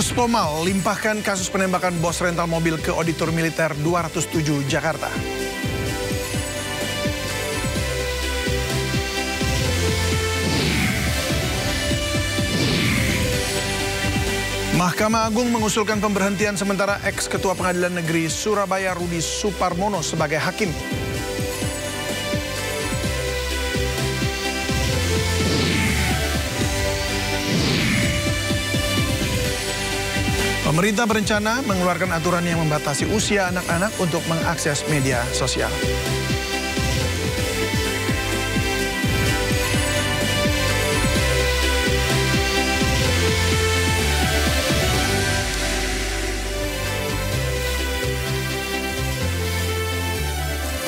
Puspomal limpahkan kasus penembakan bos rental mobil ke Auditor Militer 207 Jakarta. Mahkamah Agung mengusulkan pemberhentian sementara ex-Ketua Pengadilan Negeri Surabaya Rudi Suparmono sebagai hakim. Pemerintah berencana mengeluarkan aturan yang membatasi usia anak-anak untuk mengakses media sosial.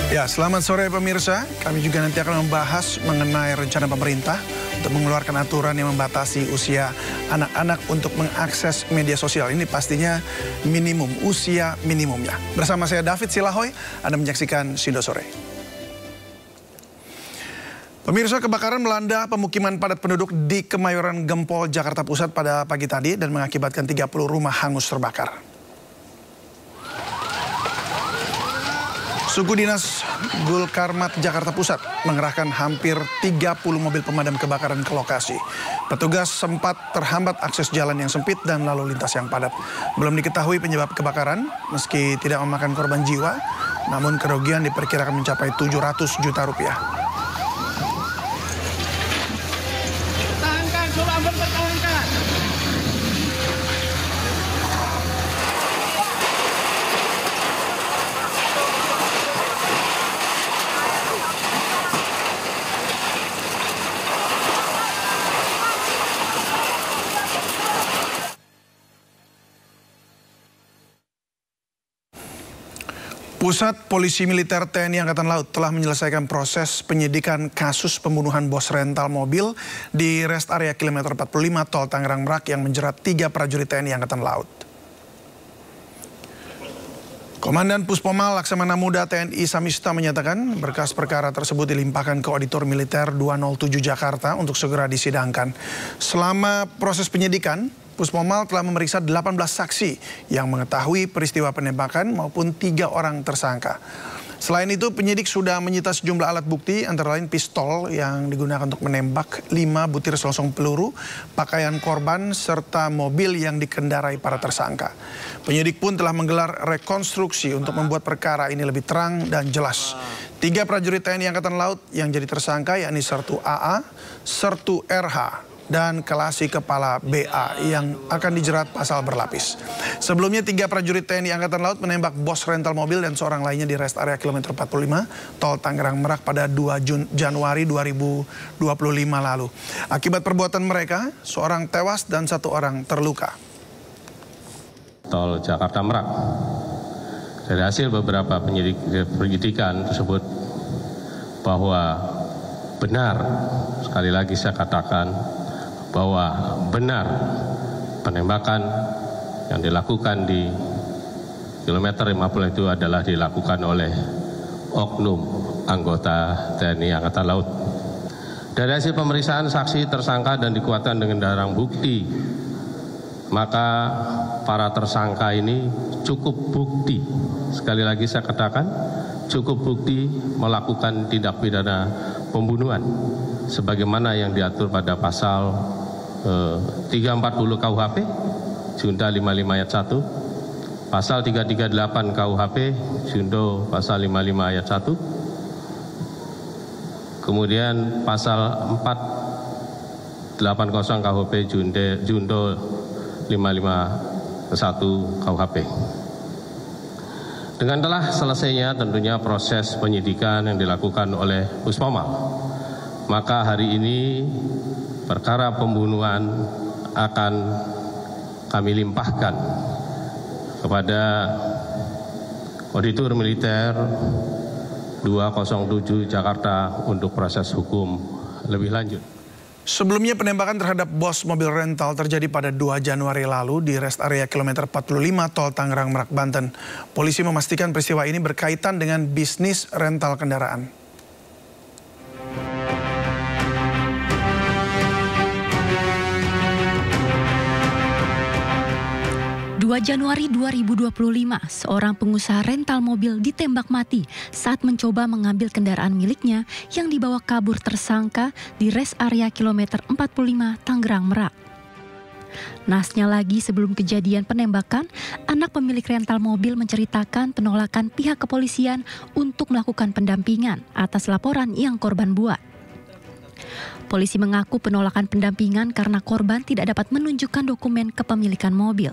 Ya, selamat sore pemirsa. Kami juga nanti akan membahas mengenai rencana pemerintah untuk mengeluarkan aturan yang membatasi usia anak-anak untuk mengakses media sosial. Ini pastinya minimum, usia minimumnya. Bersama saya David Silahoy, Anda menyaksikan Sido Sore. Pemirsa, kebakaran melanda pemukiman padat penduduk di Kemayoran Gempol, Jakarta Pusat pada pagi tadi dan mengakibatkan 30 rumah hangus terbakar. Suku Dinas Gulkarmat Jakarta Pusat mengerahkan hampir 30 mobil pemadam kebakaran ke lokasi. Petugas sempat terhambat akses jalan yang sempit dan lalu lintas yang padat. Belum diketahui penyebab kebakaran, meski tidak memakan korban jiwa, namun kerugian diperkirakan mencapai 700 juta rupiah. Pertahankan, coba pertahankan. Pusat Polisi Militer TNI Angkatan Laut telah menyelesaikan proses penyidikan kasus pembunuhan bos rental mobil di rest area kilometer 45 Tol Tangerang Merak yang menjerat 3 prajurit TNI Angkatan Laut. Komandan Puspomal Laksamana Muda TNI Samista menyatakan berkas perkara tersebut dilimpahkan ke Auditor Militer 207 Jakarta untuk segera disidangkan. Selama proses penyidikan, Puspomal telah memeriksa 18 saksi yang mengetahui peristiwa penembakan maupun 3 orang tersangka. Selain itu, penyidik sudah menyita sejumlah alat bukti antara lain pistol yang digunakan untuk menembak, 5 butir selongsong peluru, pakaian korban, serta mobil yang dikendarai para tersangka. Penyidik pun telah menggelar rekonstruksi untuk membuat perkara ini lebih terang dan jelas. 3 prajurit TNI Angkatan Laut yang jadi tersangka yakni Sertu AA, Sertu RH, dan Kelasi Kepala BA yang akan dijerat pasal berlapis. Sebelumnya 3 prajurit TNI Angkatan Laut menembak bos rental mobil dan seorang lainnya di rest area kilometer 45 Tol Tangerang Merak pada 2 Januari 2025 lalu. Akibat perbuatan mereka, seorang tewas dan 1 orang terluka. Tol Jakarta Merak. Dari hasil beberapa penyidikan tersebut bahwa benar, sekali lagi saya katakan, bahwa benar penembakan yang dilakukan di kilometer 50 itu adalah dilakukan oleh oknum anggota TNI Angkatan Laut. Dari hasil pemeriksaan saksi, tersangka dan dikuatkan dengan barang bukti, maka para tersangka ini cukup bukti, sekali lagi saya katakan, cukup bukti melakukan tindak pidana pembunuhan sebagaimana yang diatur pada pasal 340 KUHP, Junto 55 ayat 1, pasal 338 KUHP, Junto pasal 55 ayat 1, kemudian pasal 480 KUHP, Junto 55 1 KUHP. Dengan telah selesainya tentunya proses penyidikan yang dilakukan oleh Puspomal, maka hari ini perkara pembunuhan akan kami limpahkan kepada Auditor Militer 207 Jakarta untuk proses hukum lebih lanjut. Sebelumnya penembakan terhadap bos mobil rental terjadi pada 2 Januari lalu di rest area kilometer 45 Tol Tangerang Merak, Banten. Polisi memastikan peristiwa ini berkaitan dengan bisnis rental kendaraan. 2 Januari 2025, seorang pengusaha rental mobil ditembak mati saat mencoba mengambil kendaraan miliknya yang dibawa kabur tersangka di res area kilometer 45 Tangerang Merak. Nasnya lagi, sebelum kejadian penembakan, anak pemilik rental mobil menceritakan penolakan pihak kepolisian untuk melakukan pendampingan atas laporan yang korban buat. Polisi mengaku penolakan pendampingan karena korban tidak dapat menunjukkan dokumen kepemilikan mobil.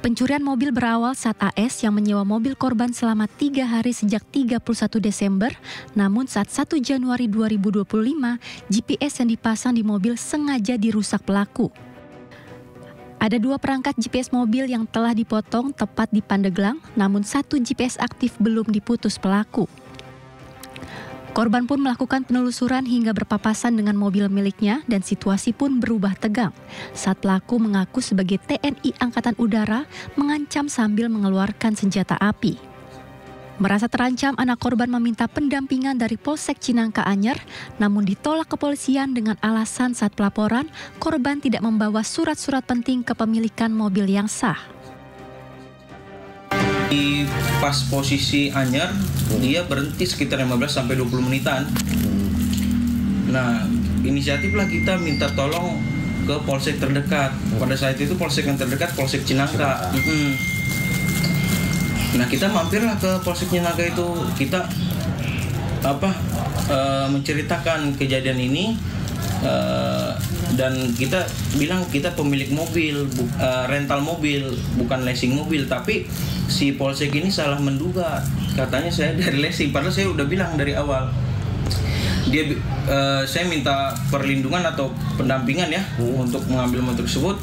Pencurian mobil berawal saat AS yang menyewa mobil korban selama 3 hari sejak 31 Desember, namun saat 1 Januari 2025, GPS yang dipasang di mobil sengaja dirusak pelaku. Ada 2 perangkat GPS mobil yang telah dipotong tepat di Pandeglang, namun 1 GPS aktif belum diputus pelaku. Korban pun melakukan penelusuran hingga berpapasan dengan mobil miliknya dan situasi pun berubah tegang saat pelaku mengaku sebagai TNI Angkatan Udara mengancam sambil mengeluarkan senjata api. Merasa terancam, anak korban meminta pendampingan dari Polsek Cinangka Anyer, namun ditolak kepolisian dengan alasan saat pelaporan korban tidak membawa surat-surat penting kepemilikan mobil yang sah. Di pas posisi Anyer, dia berhenti sekitar 15-20 menitan. Nah, inisiatiflah kita minta tolong ke polsek terdekat. Pada saat itu polsek yang terdekat Polsek Cinangka. Nah, kita mampirlah ke Polsek Cinangka itu. Kita menceritakan kejadian ini. Dan kita bilang kita pemilik mobil, rental mobil, bukan leasing mobil. Tapi si polsek ini salah menduga, katanya saya dari leasing, padahal saya udah bilang dari awal. Saya minta perlindungan atau pendampingan ya untuk mengambil motor tersebut.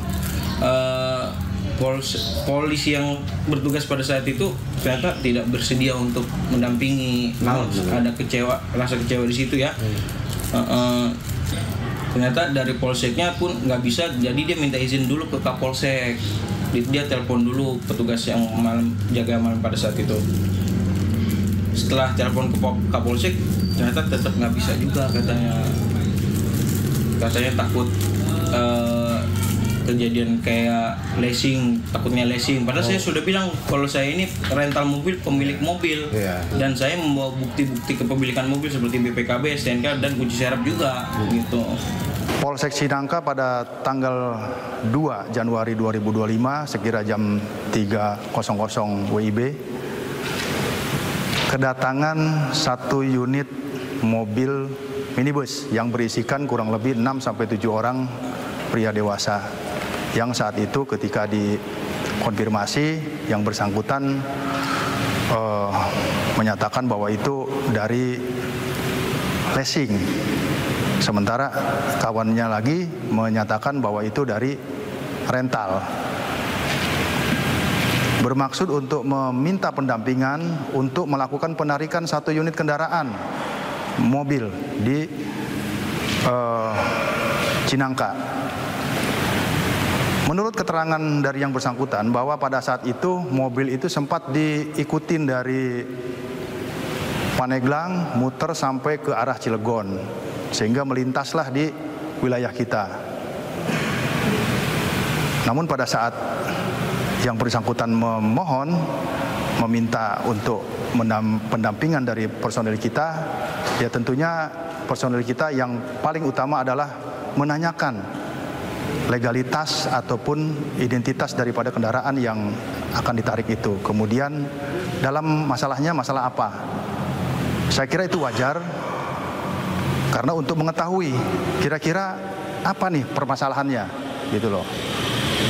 Polisi yang bertugas pada saat itu ternyata tidak bersedia untuk mendampingi. Ada rasa kecewa di situ ya. Ternyata dari polseknya pun nggak bisa, jadi dia minta izin dulu ke Kapolsek. Dia telepon dulu petugas yang jaga malam pada saat itu. Setelah telepon ke Kapolsek, ternyata tetap nggak bisa juga katanya. Katanya takut kejadian kayak leasing, takutnya leasing. Padahal saya sudah bilang kalau saya ini rental mobil, pemilik mobil, dan saya membawa bukti-bukti kepemilikan mobil seperti BPKB, STNK, dan kunci serep juga, gitu. Polsek Cinangka pada tanggal 2 Januari 2025 sekira jam 3.00 WIB kedatangan 1 unit mobil minibus yang berisikan kurang lebih 6-7 orang pria dewasa, yang saat itu ketika dikonfirmasi yang bersangkutan menyatakan bahwa itu dari leasing. Sementara kawannya lagi menyatakan bahwa itu dari rental. Bermaksud untuk meminta pendampingan untuk melakukan penarikan 1 unit kendaraan mobil di Cinangka. Menurut keterangan dari yang bersangkutan bahwa pada saat itu mobil itu sempat diikutin dari Pandeglang muter sampai ke arah Cilegon, sehingga melintaslah di wilayah kita. Namun pada saat yang bersangkutan meminta untuk pendampingan dari personel kita, ya tentunya personel kita yang paling utama adalah menanyakan legalitas ataupun identitas daripada kendaraan yang akan ditarik itu. Kemudian dalam masalahnya masalah apa? Saya kira itu wajar, karena untuk mengetahui kira-kira apa nih permasalahannya, gitu loh.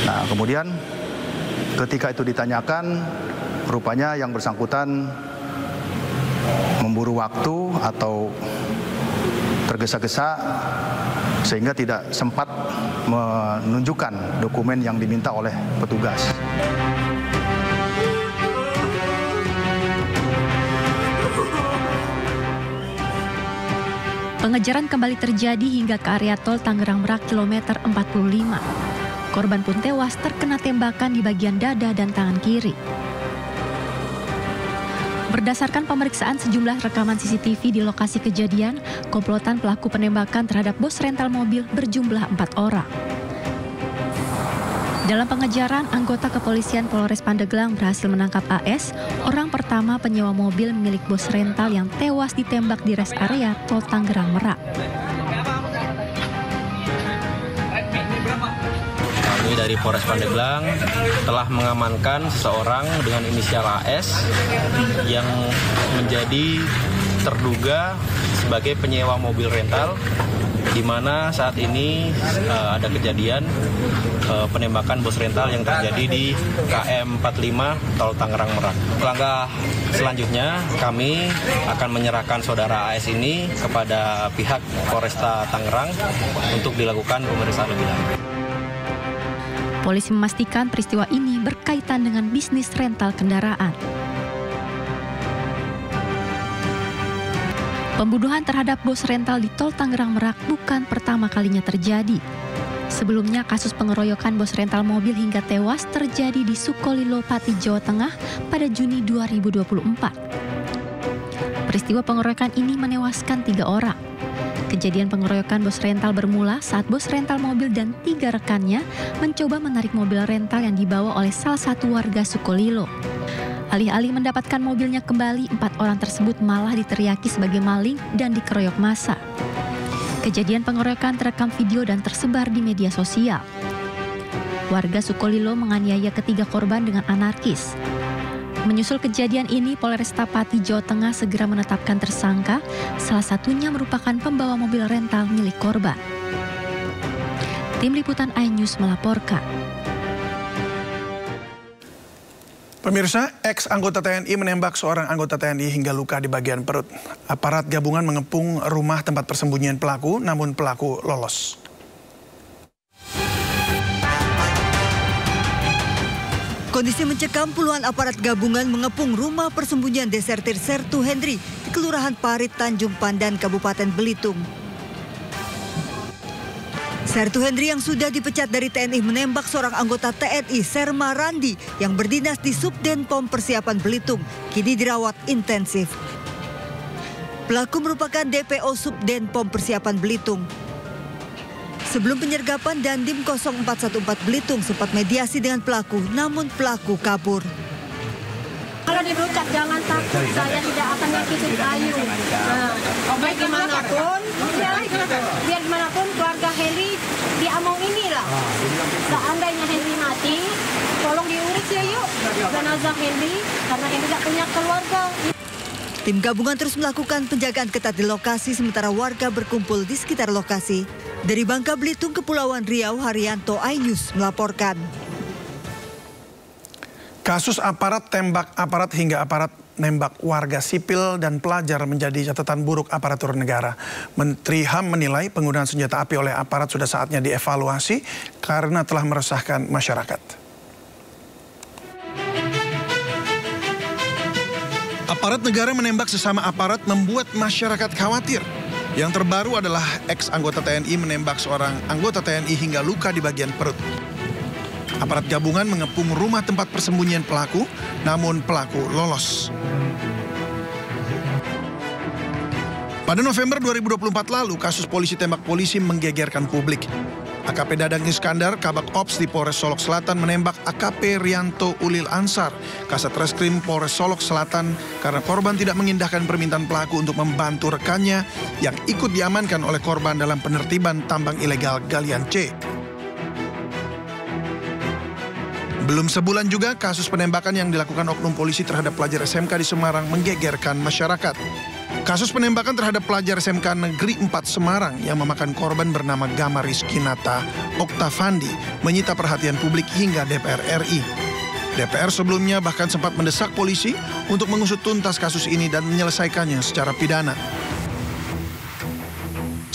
Nah, kemudian ketika itu ditanyakan, rupanya yang bersangkutan memburu waktu atau tergesa-gesa sehingga tidak sempat menunjukkan dokumen yang diminta oleh petugas. Pengejaran kembali terjadi hingga ke area tol Tangerang Merak kilometer 45. Korban pun tewas terkena tembakan di bagian dada dan tangan kiri. Berdasarkan pemeriksaan sejumlah rekaman CCTV di lokasi kejadian, komplotan pelaku penembakan terhadap bos rental mobil berjumlah 4 orang. Dalam pengejaran, anggota kepolisian Polres Pandeglang berhasil menangkap AS, orang pertama penyewa mobil milik bos rental yang tewas ditembak di rest area Tol Tangerang Merak. Kami dari Polres Pandeglang telah mengamankan seseorang dengan inisial AS yang menjadi terduga sebagai penyewa mobil rental, di mana saat ini ada kejadian penembakan bos rental yang terjadi di KM 45 Tol Tangerang Merak. Langkah selanjutnya kami akan menyerahkan saudara AS ini kepada pihak Polresta Tangerang untuk dilakukan pemeriksaan lebih lanjut. Polisi memastikan peristiwa ini berkaitan dengan bisnis rental kendaraan. Pembunuhan terhadap bos rental di Tol Tangerang Merak bukan pertama kalinya terjadi. Sebelumnya, kasus pengeroyokan bos rental mobil hingga tewas terjadi di Sukolilo, Pati, Jawa Tengah pada Juni 2024. Peristiwa pengeroyokan ini menewaskan 3 orang. Kejadian pengeroyokan bos rental bermula saat bos rental mobil dan 3 rekannya mencoba menarik mobil rental yang dibawa oleh salah satu warga Sukolilo. Alih-alih mendapatkan mobilnya kembali, 4 orang tersebut malah diteriaki sebagai maling dan dikeroyok massa. Kejadian pengeroyokan terekam video dan tersebar di media sosial. Warga Sukolilo menganiaya ketiga korban dengan anarkis. Menyusul kejadian ini, Polresta Pati, Jawa Tengah segera menetapkan tersangka, salah satunya merupakan pembawa mobil rental milik korban. Tim Liputan iNews melaporkan. Pemirsa, ex-anggota TNI menembak seorang anggota TNI hingga luka di bagian perut. Aparat gabungan mengepung rumah tempat persembunyian pelaku, namun pelaku lolos. Kondisi mencekam, puluhan aparat gabungan mengepung rumah persembunyian desertir Sertu Hendri di Kelurahan Parit, Tanjung Pandan, Kabupaten Belitung. Sertu Hendri yang sudah dipecat dari TNI menembak seorang anggota TNI, Serma Randi, yang berdinas di Subden Pom Persiapan Belitung, kini dirawat intensif. Pelaku merupakan DPO Subden Pom Persiapan Belitung. Sebelum penyergapan, Dandim 0414 Belitung sempat mediasi dengan pelaku, namun pelaku kabur. Kalau dipecat jangan takut, saya tidak akan nyakitin Ayu. Biar gimana pun keluarga Henry diamong inilah. Seandainya Henry mati, tolong diurus ya yuk jenazah Henry, karena Henry tidak punya keluarga. Tim gabungan terus melakukan penjagaan ketat di lokasi sementara warga berkumpul di sekitar lokasi. Dari Bangka Belitung, Kepulauan Riau, Haryanto, iNews melaporkan. Kasus aparat tembak aparat hingga aparat nembak warga sipil dan pelajar menjadi catatan buruk aparatur negara. Menteri HAM menilai penggunaan senjata api oleh aparat sudah saatnya dievaluasi karena telah meresahkan masyarakat. Aparat negara menembak sesama aparat membuat masyarakat khawatir. Yang terbaru adalah ex-anggota TNI menembak seorang anggota TNI hingga luka di bagian perut. Aparat gabungan mengepung rumah tempat persembunyian pelaku, namun pelaku lolos. Pada November 2024 lalu, kasus polisi tembak polisi menggegerkan publik. AKP Dadang Iskandar, Kabak Ops di Polres Solok Selatan menembak AKP Rianto Ulil Ansar, Kasat Reskrim Polres Solok Selatan karena korban tidak mengindahkan permintaan pelaku untuk membantu rekannya yang ikut diamankan oleh korban dalam penertiban tambang ilegal galian C. Belum sebulan juga kasus penembakan yang dilakukan oknum polisi terhadap pelajar SMK di Semarang menggegerkan masyarakat. Kasus penembakan terhadap pelajar SMK Negeri 4 Semarang yang memakan korban bernama Gama Rizkinata Oktavandi menyita perhatian publik hingga DPR RI. DPR sebelumnya bahkan sempat mendesak polisi untuk mengusut tuntas kasus ini dan menyelesaikannya secara pidana.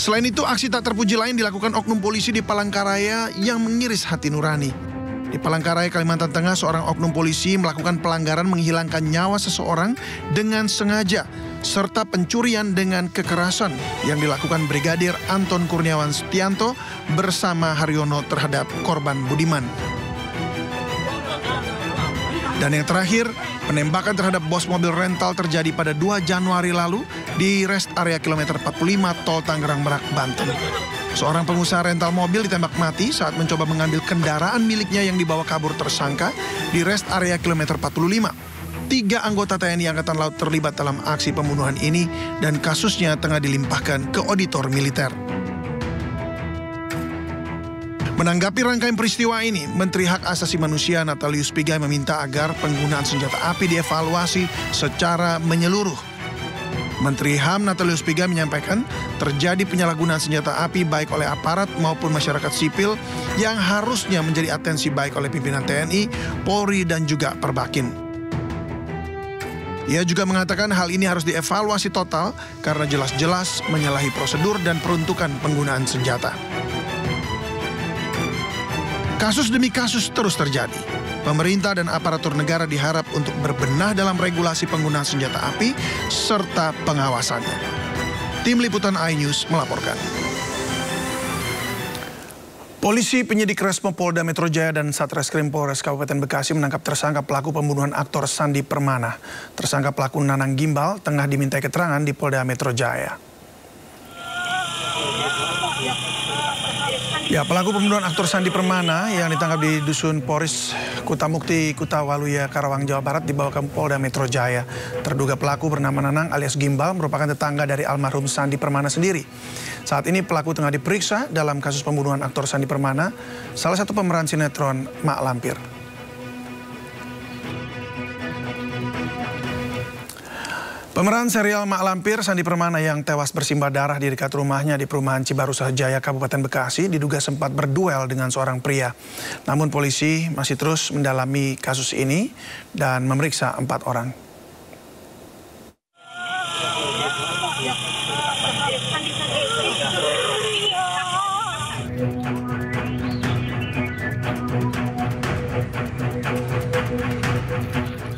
Selain itu, aksi tak terpuji lain dilakukan oknum polisi di Palangkaraya yang mengiris hati nurani. Di Palangkaraya, Kalimantan Tengah, seorang oknum polisi melakukan pelanggaran menghilangkan nyawa seseorang dengan sengaja, serta pencurian dengan kekerasan yang dilakukan Brigadir Anton Kurniawan Setianto bersama Haryono terhadap korban Budiman. Dan yang terakhir, penembakan terhadap bos mobil rental terjadi pada 2 Januari lalu di rest area kilometer 45 Tol Tangerang Merak, Banten. Seorang pengusaha rental mobil ditembak mati saat mencoba mengambil kendaraan miliknya yang dibawa kabur tersangka di rest area kilometer 45. 3 anggota TNI Angkatan Laut terlibat dalam aksi pembunuhan ini dan kasusnya tengah dilimpahkan ke auditor militer. Menanggapi rangkaian peristiwa ini, Menteri Hak Asasi Manusia Natalius Pigai meminta agar penggunaan senjata api dievaluasi secara menyeluruh. Menteri HAM Natalius Pigai menyampaikan terjadi penyalahgunaan senjata api baik oleh aparat maupun masyarakat sipil yang harusnya menjadi atensi baik oleh pimpinan TNI, Polri, dan juga Perbakin. Ia juga mengatakan hal ini harus dievaluasi total karena jelas-jelas menyalahi prosedur dan peruntukan penggunaan senjata. Kasus demi kasus terus terjadi. Pemerintah dan aparatur negara diharap untuk berbenah dalam regulasi penggunaan senjata api serta pengawasannya. Tim Liputan iNews melaporkan. Polisi penyidik Resmo Polda Metro Jaya dan Satreskrim Polres Kabupaten Bekasi menangkap tersangka pelaku pembunuhan aktor Sandi Permana. Tersangka pelaku Nanang Gimbal tengah dimintai keterangan di Polda Metro Jaya. Ya, pelaku pembunuhan aktor Sandi Permana yang ditangkap di Dusun Poris, Kutamukti, Kutawaluya, Karawang, Jawa Barat dibawa ke Polda Metro Jaya. Terduga pelaku bernama Nanang alias Gimbal merupakan tetangga dari almarhum Sandi Permana sendiri. Saat ini pelaku tengah diperiksa dalam kasus pembunuhan aktor Sandi Permana, salah satu pemeran sinetron Mak Lampir. Pemeran serial Mak Lampir Sandi Permana yang tewas bersimbah darah di dekat rumahnya di perumahan Cibarusah Jaya, Kabupaten Bekasi diduga sempat berduel dengan seorang pria. Namun polisi masih terus mendalami kasus ini dan memeriksa 4 orang.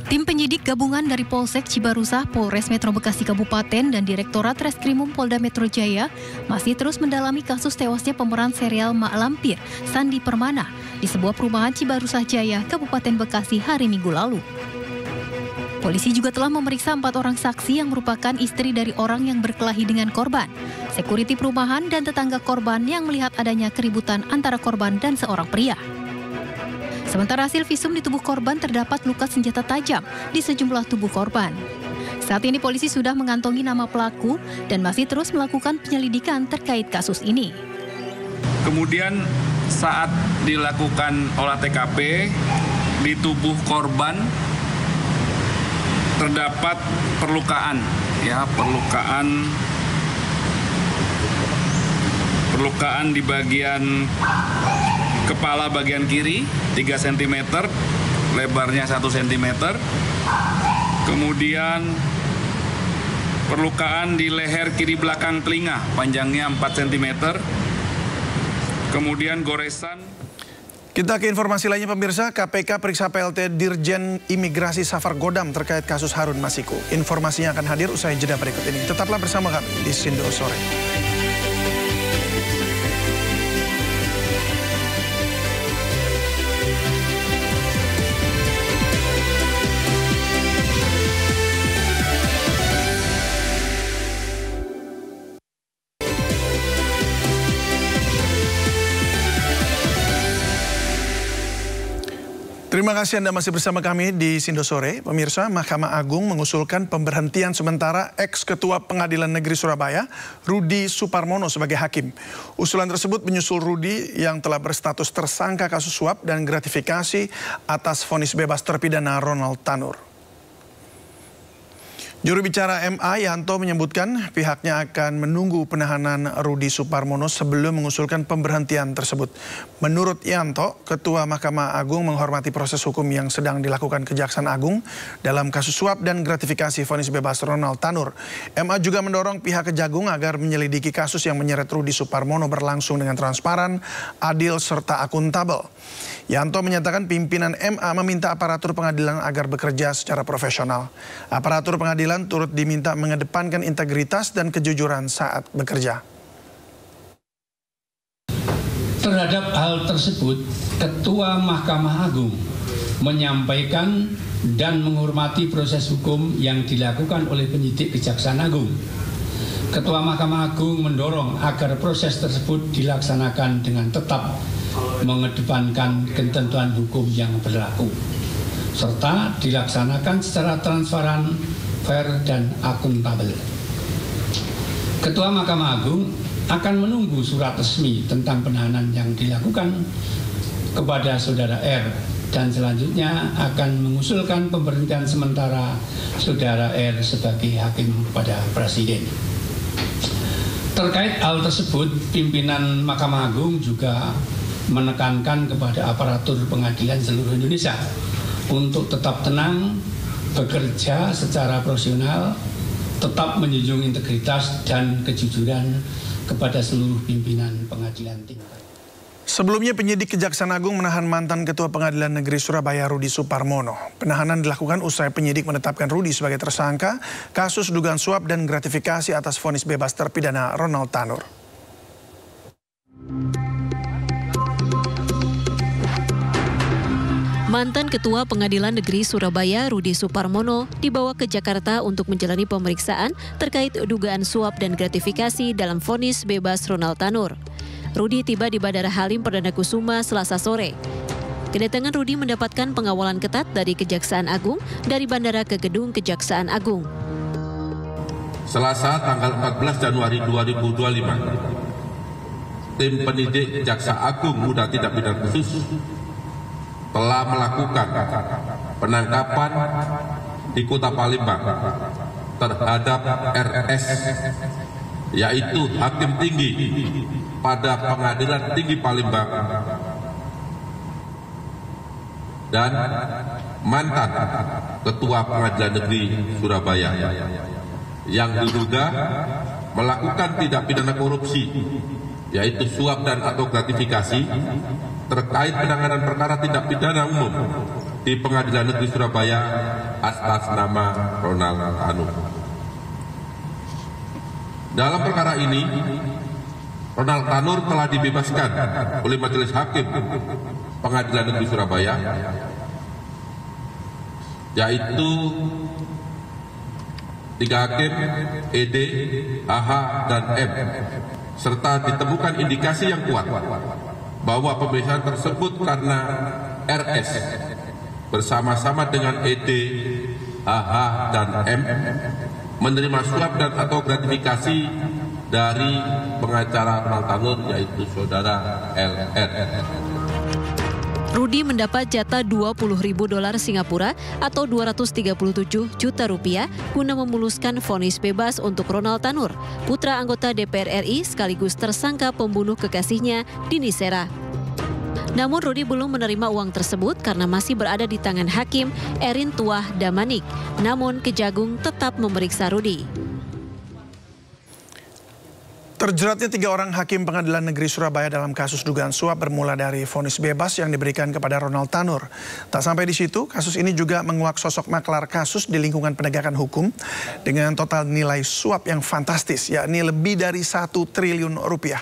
Tim penyidik gabungan dari Polsek Cibarusah, Polres Metro Bekasi Kabupaten, dan Direktorat Reskrimum Polda Metro Jaya masih terus mendalami kasus tewasnya pemeran serial Mak Lampir, Sandi Permana, di sebuah perumahan Cibarusah Jaya, Kabupaten Bekasi hari Minggu lalu. Polisi juga telah memeriksa 4 orang saksi yang merupakan istri dari orang yang berkelahi dengan korban, sekuriti perumahan, dan tetangga korban yang melihat adanya keributan antara korban dan seorang pria. Sementara hasil visum di tubuh korban terdapat luka senjata tajam di sejumlah tubuh korban. Saat ini polisi sudah mengantongi nama pelaku dan masih terus melakukan penyelidikan terkait kasus ini. Kemudian saat dilakukan olah TKP di tubuh korban terdapat perlukaan di bagian kepala bagian kiri 3 cm, lebarnya 1 cm. Kemudian perlukaan di leher kiri belakang telinga, panjangnya 4 cm. Kemudian goresan. Kita ke informasi lainnya pemirsa, KPK periksa PLT Dirjen Imigrasi Safar Godam terkait kasus Harun Masiku. Informasinya akan hadir usai jeda berikut ini. Tetaplah bersama kami di Sindo Sore. Terima kasih Anda masih bersama kami di Sindo Sore. Pemirsa, Mahkamah Agung mengusulkan pemberhentian sementara ex-Ketua Pengadilan Negeri Surabaya, Rudi Suparmono sebagai hakim. Usulan tersebut menyusul Rudi yang telah berstatus tersangka kasus suap dan gratifikasi atas vonis bebas terpidana Ronald Tanur. Juru bicara MA Yanto menyebutkan pihaknya akan menunggu penahanan Rudi Suparmono sebelum mengusulkan pemberhentian tersebut. Menurut Yanto, Ketua Mahkamah Agung menghormati proses hukum yang sedang dilakukan Kejaksaan Agung dalam kasus suap dan gratifikasi vonis bebas Ronald Tanur. MA juga mendorong pihak Kejagung agar menyelidiki kasus yang menyeret Rudi Suparmono berlangsung dengan transparan, adil, serta akuntabel. Yanto menyatakan pimpinan MA meminta aparatur pengadilan agar bekerja secara profesional. Aparatur pengadilan turut diminta mengedepankan integritas dan kejujuran saat bekerja. Terhadap hal tersebut, Ketua Mahkamah Agung menyampaikan dan menghormati proses hukum yang dilakukan oleh penyidik Kejaksaan Agung. Ketua Mahkamah Agung mendorong agar proses tersebut dilaksanakan dengan tetap mengedepankan ketentuan hukum yang berlaku, serta dilaksanakan secara transparan, fair, dan akuntabel. Ketua Mahkamah Agung akan menunggu surat resmi tentang penahanan yang dilakukan kepada Saudara R dan selanjutnya akan mengusulkan pemberhentian sementara Saudara R sebagai hakim kepada Presiden. Terkait hal tersebut, pimpinan Mahkamah Agung juga menekankan kepada aparatur pengadilan seluruh Indonesia untuk tetap tenang, bekerja secara profesional, tetap menjunjung integritas dan kejujuran kepada seluruh pimpinan pengadilan tinggi. Sebelumnya penyidik Kejaksaan Agung menahan mantan Ketua Pengadilan Negeri Surabaya Rudi Suparmono. Penahanan dilakukan usai penyidik menetapkan Rudi sebagai tersangka kasus dugaan suap dan gratifikasi atas vonis bebas terpidana Ronald Tanur. Mantan Ketua Pengadilan Negeri Surabaya Rudi Suparmono dibawa ke Jakarta untuk menjalani pemeriksaan terkait dugaan suap dan gratifikasi dalam vonis bebas Ronald Tanur. Rudi tiba di Bandara Halim Perdana Kusuma Selasa sore. Kedatangan Rudi mendapatkan pengawalan ketat dari Kejaksaan Agung dari bandara ke gedung Kejaksaan Agung. Selasa tanggal 14 Januari 2025, tim penyidik Jaksa Agung Muda Tindak Pidana Khusus telah melakukan penangkapan di Kota Palembang terhadap RS, yaitu Hakim Tinggi pada Pengadilan Tinggi Palembang dan mantan Ketua Pengadilan Negeri Surabaya yang diduga melakukan tindak pidana korupsi, yaitu suap dan atau gratifikasi terkait penanganan perkara tindak pidana umum di Pengadilan Negeri Surabaya atas nama Ronald Tanur. Dalam perkara ini, Ronald Tanur telah dibebaskan oleh Majelis Hakim Pengadilan Negeri Surabaya, yaitu 3 hakim ED, AH, dan M, serta ditemukan indikasi yang kuat bahwa pemeriksaan tersebut karena RS bersama-sama dengan ED, AH, dan M menerima suap dan atau gratifikasi dari pengacara Ronald Tanur, yaitu Saudara LR. Rudi mendapat jatah $20.000 Singapura atau 237 juta rupiah guna memuluskan vonis bebas untuk Ronald Tanur, putra anggota DPR RI sekaligus tersangka pembunuh kekasihnya Dini Sera. Namun Rudi belum menerima uang tersebut karena masih berada di tangan Hakim Erin Tuah Damanik. Namun Kejagung tetap memeriksa Rudi. Terjeratnya 3 orang hakim Pengadilan Negeri Surabaya dalam kasus dugaan suap bermula dari vonis bebas yang diberikan kepada Ronald Tanur. Tak sampai di situ, kasus ini juga menguak sosok maklar kasus di lingkungan penegakan hukum dengan total nilai suap yang fantastis, yakni lebih dari 1 triliun rupiah.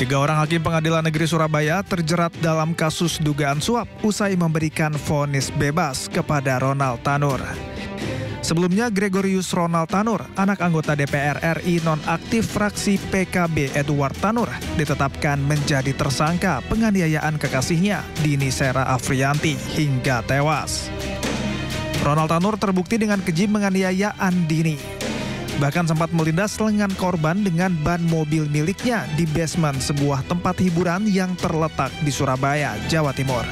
Tiga orang hakim Pengadilan Negeri Surabaya terjerat dalam kasus dugaan suap usai memberikan vonis bebas kepada Ronald Tanur. Sebelumnya, Gregorius Ronald Tanur, anak anggota DPR RI nonaktif fraksi PKB Edward Tanur, ditetapkan menjadi tersangka penganiayaan kekasihnya, Dini Sera Afriyanti, hingga tewas. Ronald Tanur terbukti dengan keji menganiaya Dini. Bahkan sempat melindas lengan korban dengan ban mobil miliknya di basement sebuah tempat hiburan yang terletak di Surabaya, Jawa Timur.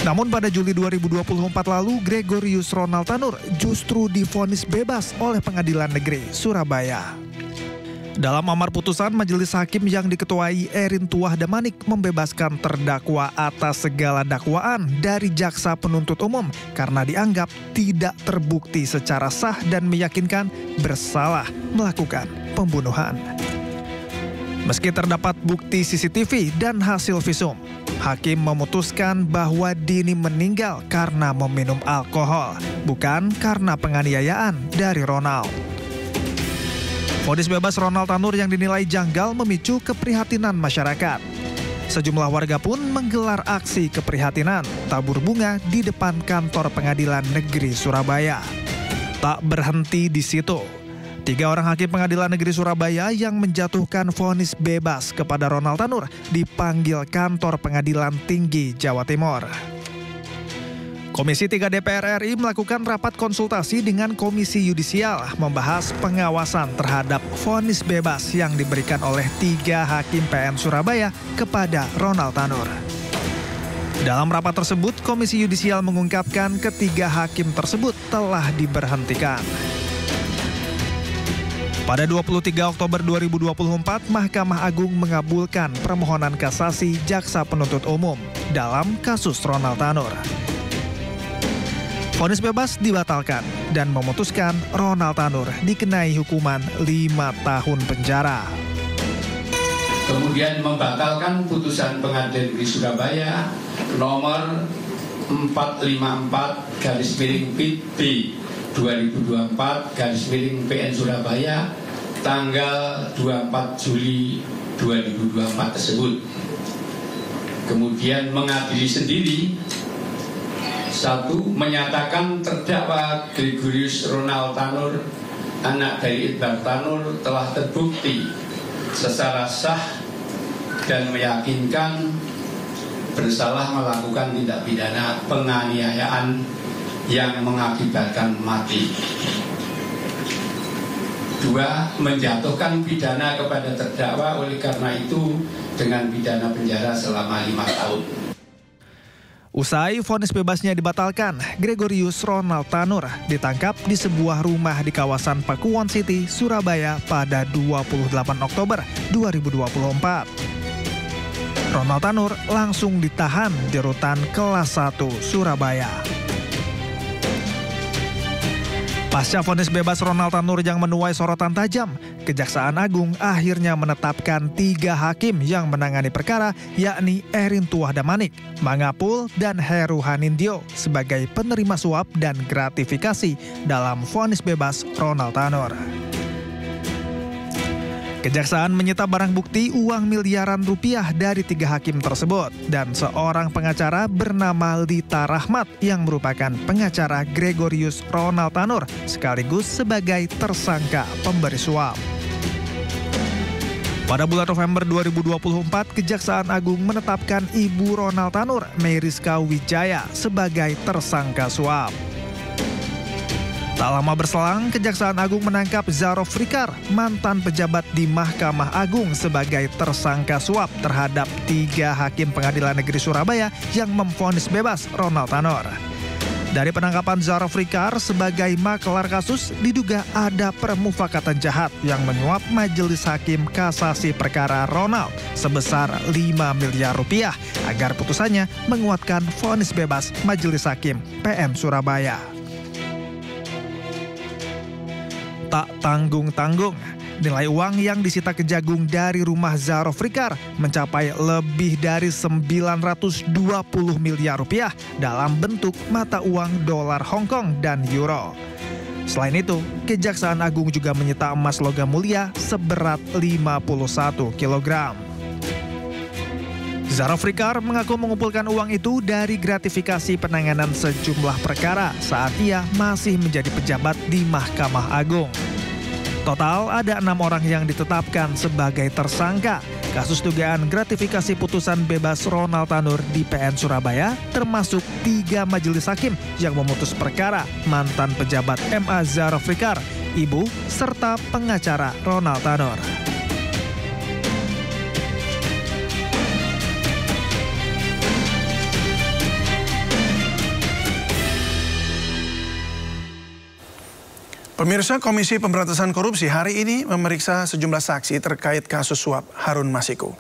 Namun pada Juli 2024 lalu, Gregorius Ronald Tanur justru divonis bebas oleh Pengadilan Negeri Surabaya. Dalam amar putusan, majelis hakim yang diketuai Erin Tuah Damanik membebaskan terdakwa atas segala dakwaan dari jaksa penuntut umum karena dianggap tidak terbukti secara sah dan meyakinkan bersalah melakukan pembunuhan. Meski terdapat bukti CCTV dan hasil visum, hakim memutuskan bahwa Dini meninggal karena meminum alkohol, bukan karena penganiayaan dari Ronald. Vonis bebas Ronald Tanur yang dinilai janggal memicu keprihatinan masyarakat. Sejumlah warga pun menggelar aksi keprihatinan, tabur bunga di depan kantor Pengadilan Negeri Surabaya. Tak berhenti di situ. 3 orang hakim Pengadilan Negeri Surabaya yang menjatuhkan vonis bebas kepada Ronald Tanur dipanggil kantor Pengadilan Tinggi Jawa Timur. Komisi 3 DPR RI melakukan rapat konsultasi dengan Komisi Yudisial membahas pengawasan terhadap vonis bebas yang diberikan oleh 3 hakim PN Surabaya kepada Ronald Tanur. Dalam rapat tersebut, Komisi Yudisial mengungkapkan ketiga hakim tersebut telah diberhentikan. Pada 23 Oktober 2024, Mahkamah Agung mengabulkan permohonan kasasi Jaksa Penuntut Umum dalam kasus Ronald Tanur. Vonis bebas dibatalkan dan memutuskan Ronald Tanur dikenai hukuman 5 tahun penjara. Kemudian membatalkan putusan Pengadilan Negeri Surabaya nomor 454/PB 2024/PN Surabaya tanggal 24 Juli 2024 tersebut. Kemudian mengadili sendiri. 1. Menyatakan terdakwa Gregorius Ronald Tanur, anak dari Idbar Tanur, telah terbukti secara sah dan meyakinkan bersalah melakukan tindak pidana penganiayaan yang mengakibatkan mati. 2. Menjatuhkan pidana kepada terdakwa oleh karena itu dengan pidana penjara selama 5 tahun. Usai vonis bebasnya dibatalkan, Gregorius Ronald Tanur ditangkap di sebuah rumah di kawasan Pakuwon City, Surabaya pada 28 Oktober 2024. Ronald Tanur langsung ditahan di rutan kelas 1 Surabaya. Pasca vonis bebas Ronald Tanur yang menuai sorotan tajam, Kejaksaan Agung akhirnya menetapkan 3 hakim yang menangani perkara, yakni Erin Tuah Damanik, Mangapul, dan Heru Hanindyo sebagai penerima suap dan gratifikasi dalam vonis bebas Ronald Tanur. Kejaksaan menyita barang bukti uang miliaran rupiah dari 3 hakim tersebut dan seorang pengacara bernama Lita Rahmat yang merupakan pengacara Gregorius Ronald Tanur sekaligus sebagai tersangka pemberi suap. Pada bulan November 2024, Kejaksaan Agung menetapkan Ibu Ronald Tanur, Meriska Wijaya, sebagai tersangka suap. Tak lama berselang, Kejaksaan Agung menangkap Zarof Rikar, mantan pejabat di Mahkamah Agung, sebagai tersangka suap terhadap 3 hakim Pengadilan Negeri Surabaya yang memvonis bebas Ronald Tanur. Dari penangkapan Zarof Rikar sebagai makelar kasus, diduga ada permufakatan jahat yang menyuap Majelis Hakim Kasasi perkara Ronald sebesar 5 miliar rupiah agar putusannya menguatkan vonis bebas Majelis Hakim PN Surabaya. Tak tanggung-tanggung, nilai uang yang disita Kejagung dari rumah Zarof Rikar mencapai lebih dari 920 miliar rupiah dalam bentuk mata uang dolar Hongkong dan euro. Selain itu, Kejaksaan Agung juga menyita emas logam mulia seberat 51 kg. Zarof Rikar mengaku mengumpulkan uang itu dari gratifikasi penanganan sejumlah perkara saat ia masih menjadi pejabat di Mahkamah Agung. Total ada 6 orang yang ditetapkan sebagai tersangka kasus dugaan gratifikasi putusan bebas Ronald Tanur di PN Surabaya, termasuk 3 majelis hakim yang memutus perkara mantan pejabat MA Zarof Rikar, ibu, serta pengacara Ronald Tanur. Pemirsa, Komisi Pemberantasan Korupsi hari ini memeriksa sejumlah saksi terkait kasus suap Harun Masiku.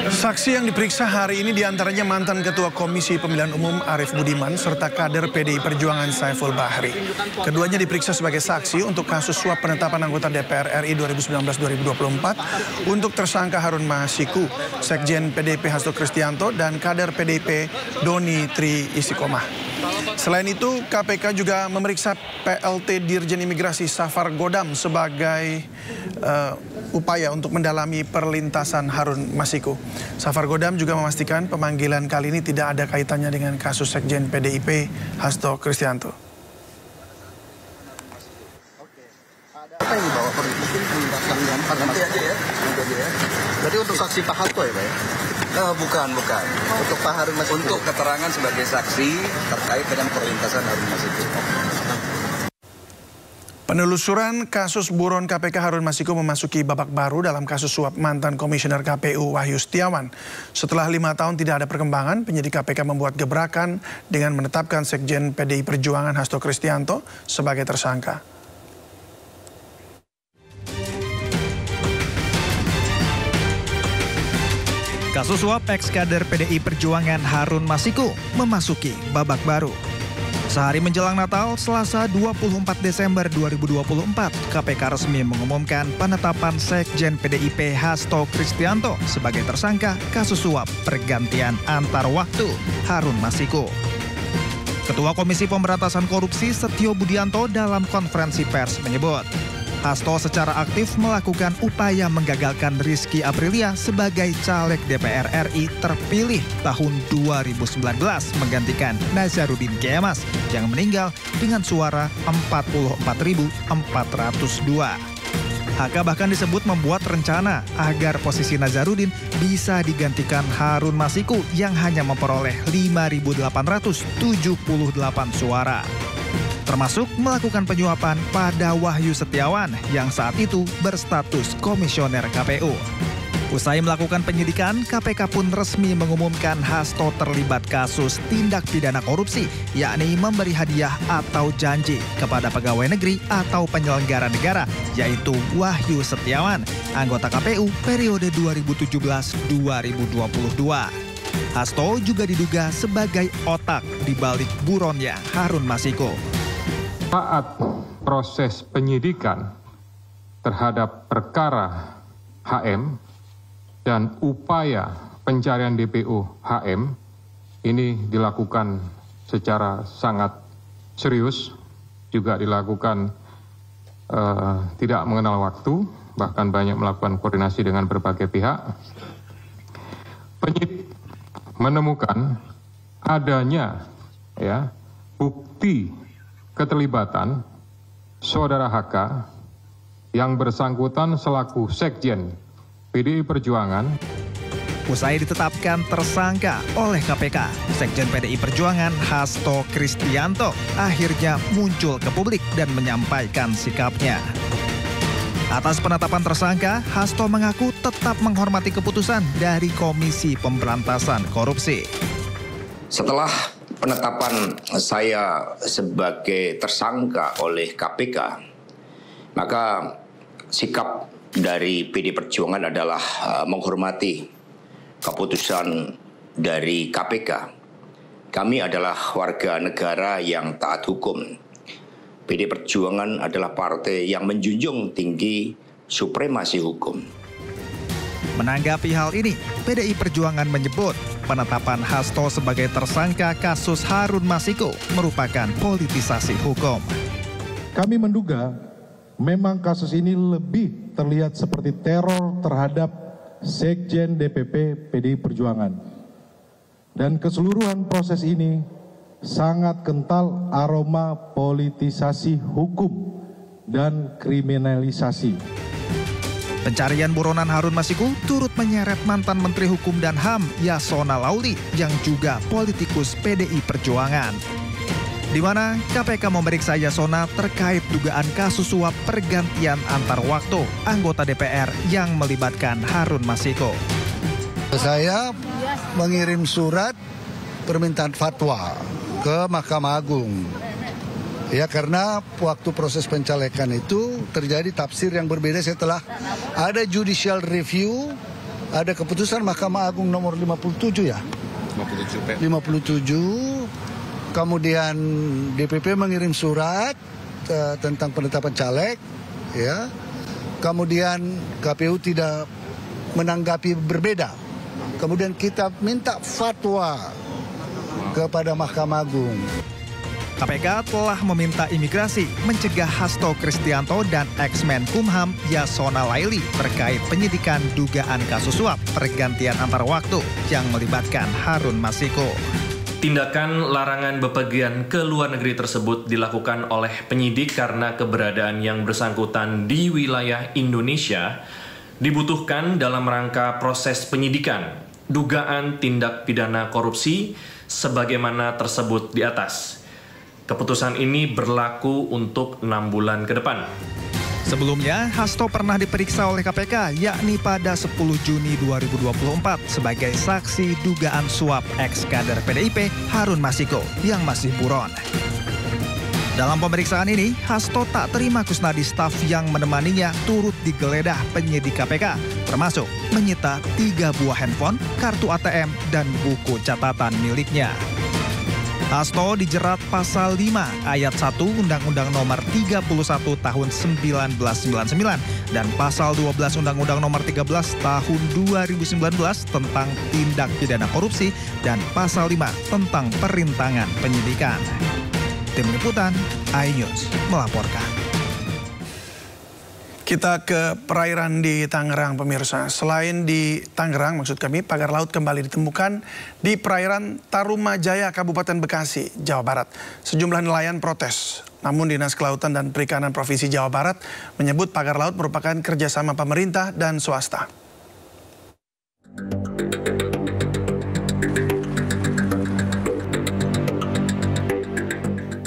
Saksi yang diperiksa hari ini diantaranya mantan Ketua Komisi Pemilihan Umum Arief Budiman serta kader PDI Perjuangan Saiful Bahri. Keduanya diperiksa sebagai saksi untuk kasus suap penetapan anggota DPR RI 2019-2024 untuk tersangka Harun Masiku, Sekjen PDIP Hasto Kristianto, dan kader PDIP Doni Tri Istiqomah. Selain itu, KPK juga memeriksa PLT Dirjen Imigrasi Safar Godam sebagai upaya untuk mendalami perlintasan Harun Masiku. Safar Godam juga memastikan pemanggilan kali ini tidak ada kaitannya dengan kasus Sekjen PDIP Hasto Kristianto. Apa yang dibawa mungkin pelintasan nanti aja ya. Jadi untuk saksi Pak Hasto ya Pak ya? Bukan. Untuk Pak Harun Masiku. Untuk keterangan sebagai saksi terkait dengan perlintasan Harun Masiku. Penelusuran kasus buron KPK Harun Masiku memasuki babak baru dalam kasus suap mantan Komisioner KPU Wahyu Setiawan. Setelah 5 tahun tidak ada perkembangan, penyidik KPK membuat gebrakan dengan menetapkan Sekjen PDI Perjuangan Hasto Kristianto sebagai tersangka. Kasus suap ex-kader PDI Perjuangan Harun Masiku memasuki babak baru. Sehari menjelang Natal, Selasa 24 Desember 2024, KPK resmi mengumumkan penetapan Sekjen PDIP Hasto Kristianto sebagai tersangka kasus suap pergantian antar waktu Harun Masiku. Ketua Komisi Pemberantasan Korupsi Setio Budianto dalam konferensi pers menyebut, Hasto secara aktif melakukan upaya menggagalkan Rizky Aprilia sebagai caleg DPR RI terpilih tahun 2019 menggantikan Nazarudin Kemas yang meninggal dengan suara 44.402. HK bahkan disebut membuat rencana agar posisi Nazarudin bisa digantikan Harun Masiku yang hanya memperoleh 5.878 suara. Termasuk melakukan penyuapan pada Wahyu Setiawan yang saat itu berstatus komisioner KPU. Usai melakukan penyidikan, KPK pun resmi mengumumkan Hasto terlibat kasus tindak pidana korupsi, yakni memberi hadiah atau janji kepada pegawai negeri atau penyelenggara negara, yaitu Wahyu Setiawan, anggota KPU periode 2017-2022. Hasto juga diduga sebagai otak di balik buronnya Harun Masiku. Saat proses penyidikan terhadap perkara HM dan upaya pencarian DPO HM ini dilakukan secara sangat serius, juga dilakukan tidak mengenal waktu, bahkan banyak melakukan koordinasi dengan berbagai pihak. Penyidik menemukan adanya bukti keterlibatan saudara HK yang bersangkutan selaku Sekjen PDI Perjuangan. Usai ditetapkan tersangka oleh KPK, Sekjen PDI Perjuangan Hasto Kristianto akhirnya muncul ke publik dan menyampaikan sikapnya. Atas penetapan tersangka, Hasto mengaku tetap menghormati keputusan dari Komisi Pemberantasan Korupsi. Setelah penetapan saya sebagai tersangka oleh KPK, maka sikap dari PD Perjuangan adalah menghormati keputusan dari KPK. Kami adalah warga negara yang taat hukum. PD Perjuangan adalah partai yang menjunjung tinggi supremasi hukum. Menanggapi hal ini, PDI Perjuangan menyebut penetapan Hasto sebagai tersangka kasus Harun Masiku merupakan politisasi hukum. Kami menduga memang kasus ini lebih terlihat seperti teror terhadap Sekjen DPP PDI Perjuangan. Dan keseluruhan proses ini sangat kental aroma politisasi hukum dan kriminalisasi. Pencarian buronan Harun Masiku turut menyeret mantan Menteri Hukum dan HAM Yasona Lauli yang juga politikus PDI Perjuangan. Di mana KPK memeriksa Yasona terkait dugaan kasus suap pergantian antar waktu anggota DPR yang melibatkan Harun Masiku. Saya mengirim surat permintaan fatwa ke Mahkamah Agung. Ya, karena waktu proses pencalekan itu terjadi tafsir yang berbeda setelah ada judicial review ada keputusan Mahkamah Agung nomor 57 ya. 57. Kemudian DPP mengirim surat tentang penetapan caleg, ya. Kemudian KPU tidak menanggapi berbeda. Kemudian kita minta fatwa kepada Mahkamah Agung. KPK telah meminta imigrasi mencegah Hasto Kristianto dan ex-Menkumham Yasona Laili terkait penyidikan dugaan kasus suap pergantian antar waktu yang melibatkan Harun Masiku. Tindakan larangan bepergian ke luar negeri tersebut dilakukan oleh penyidik karena keberadaan yang bersangkutan di wilayah Indonesia dibutuhkan dalam rangka proses penyidikan dugaan tindak pidana korupsi sebagaimana tersebut di atas. Keputusan ini berlaku untuk 6 bulan ke depan. Sebelumnya, Hasto pernah diperiksa oleh KPK, yakni pada 10 Juni 2024 sebagai saksi dugaan suap ex-kader PDIP Harun Masiku yang masih buron. Dalam pemeriksaan ini, Hasto tak terima Kusnadi staf yang menemaninya turut digeledah penyidik KPK, termasuk menyita 3 buah handphone, kartu ATM, dan buku catatan miliknya. Hasto dijerat pasal 5 ayat 1 Undang-Undang Nomor 31 Tahun 1999 dan pasal 12 Undang-Undang Nomor 13 Tahun 2019 tentang tindak pidana korupsi dan pasal 5 tentang perintangan penyidikan. Tim Liputan iNews melaporkan. Kita ke perairan di Tangerang, pemirsa. Selain di Tangerang, maksud kami, pagar laut kembali ditemukan di perairan Tarumajaya, Kabupaten Bekasi, Jawa Barat. Sejumlah nelayan protes. Namun Dinas Kelautan dan Perikanan Provinsi Jawa Barat menyebut pagar laut merupakan kerjasama pemerintah dan swasta.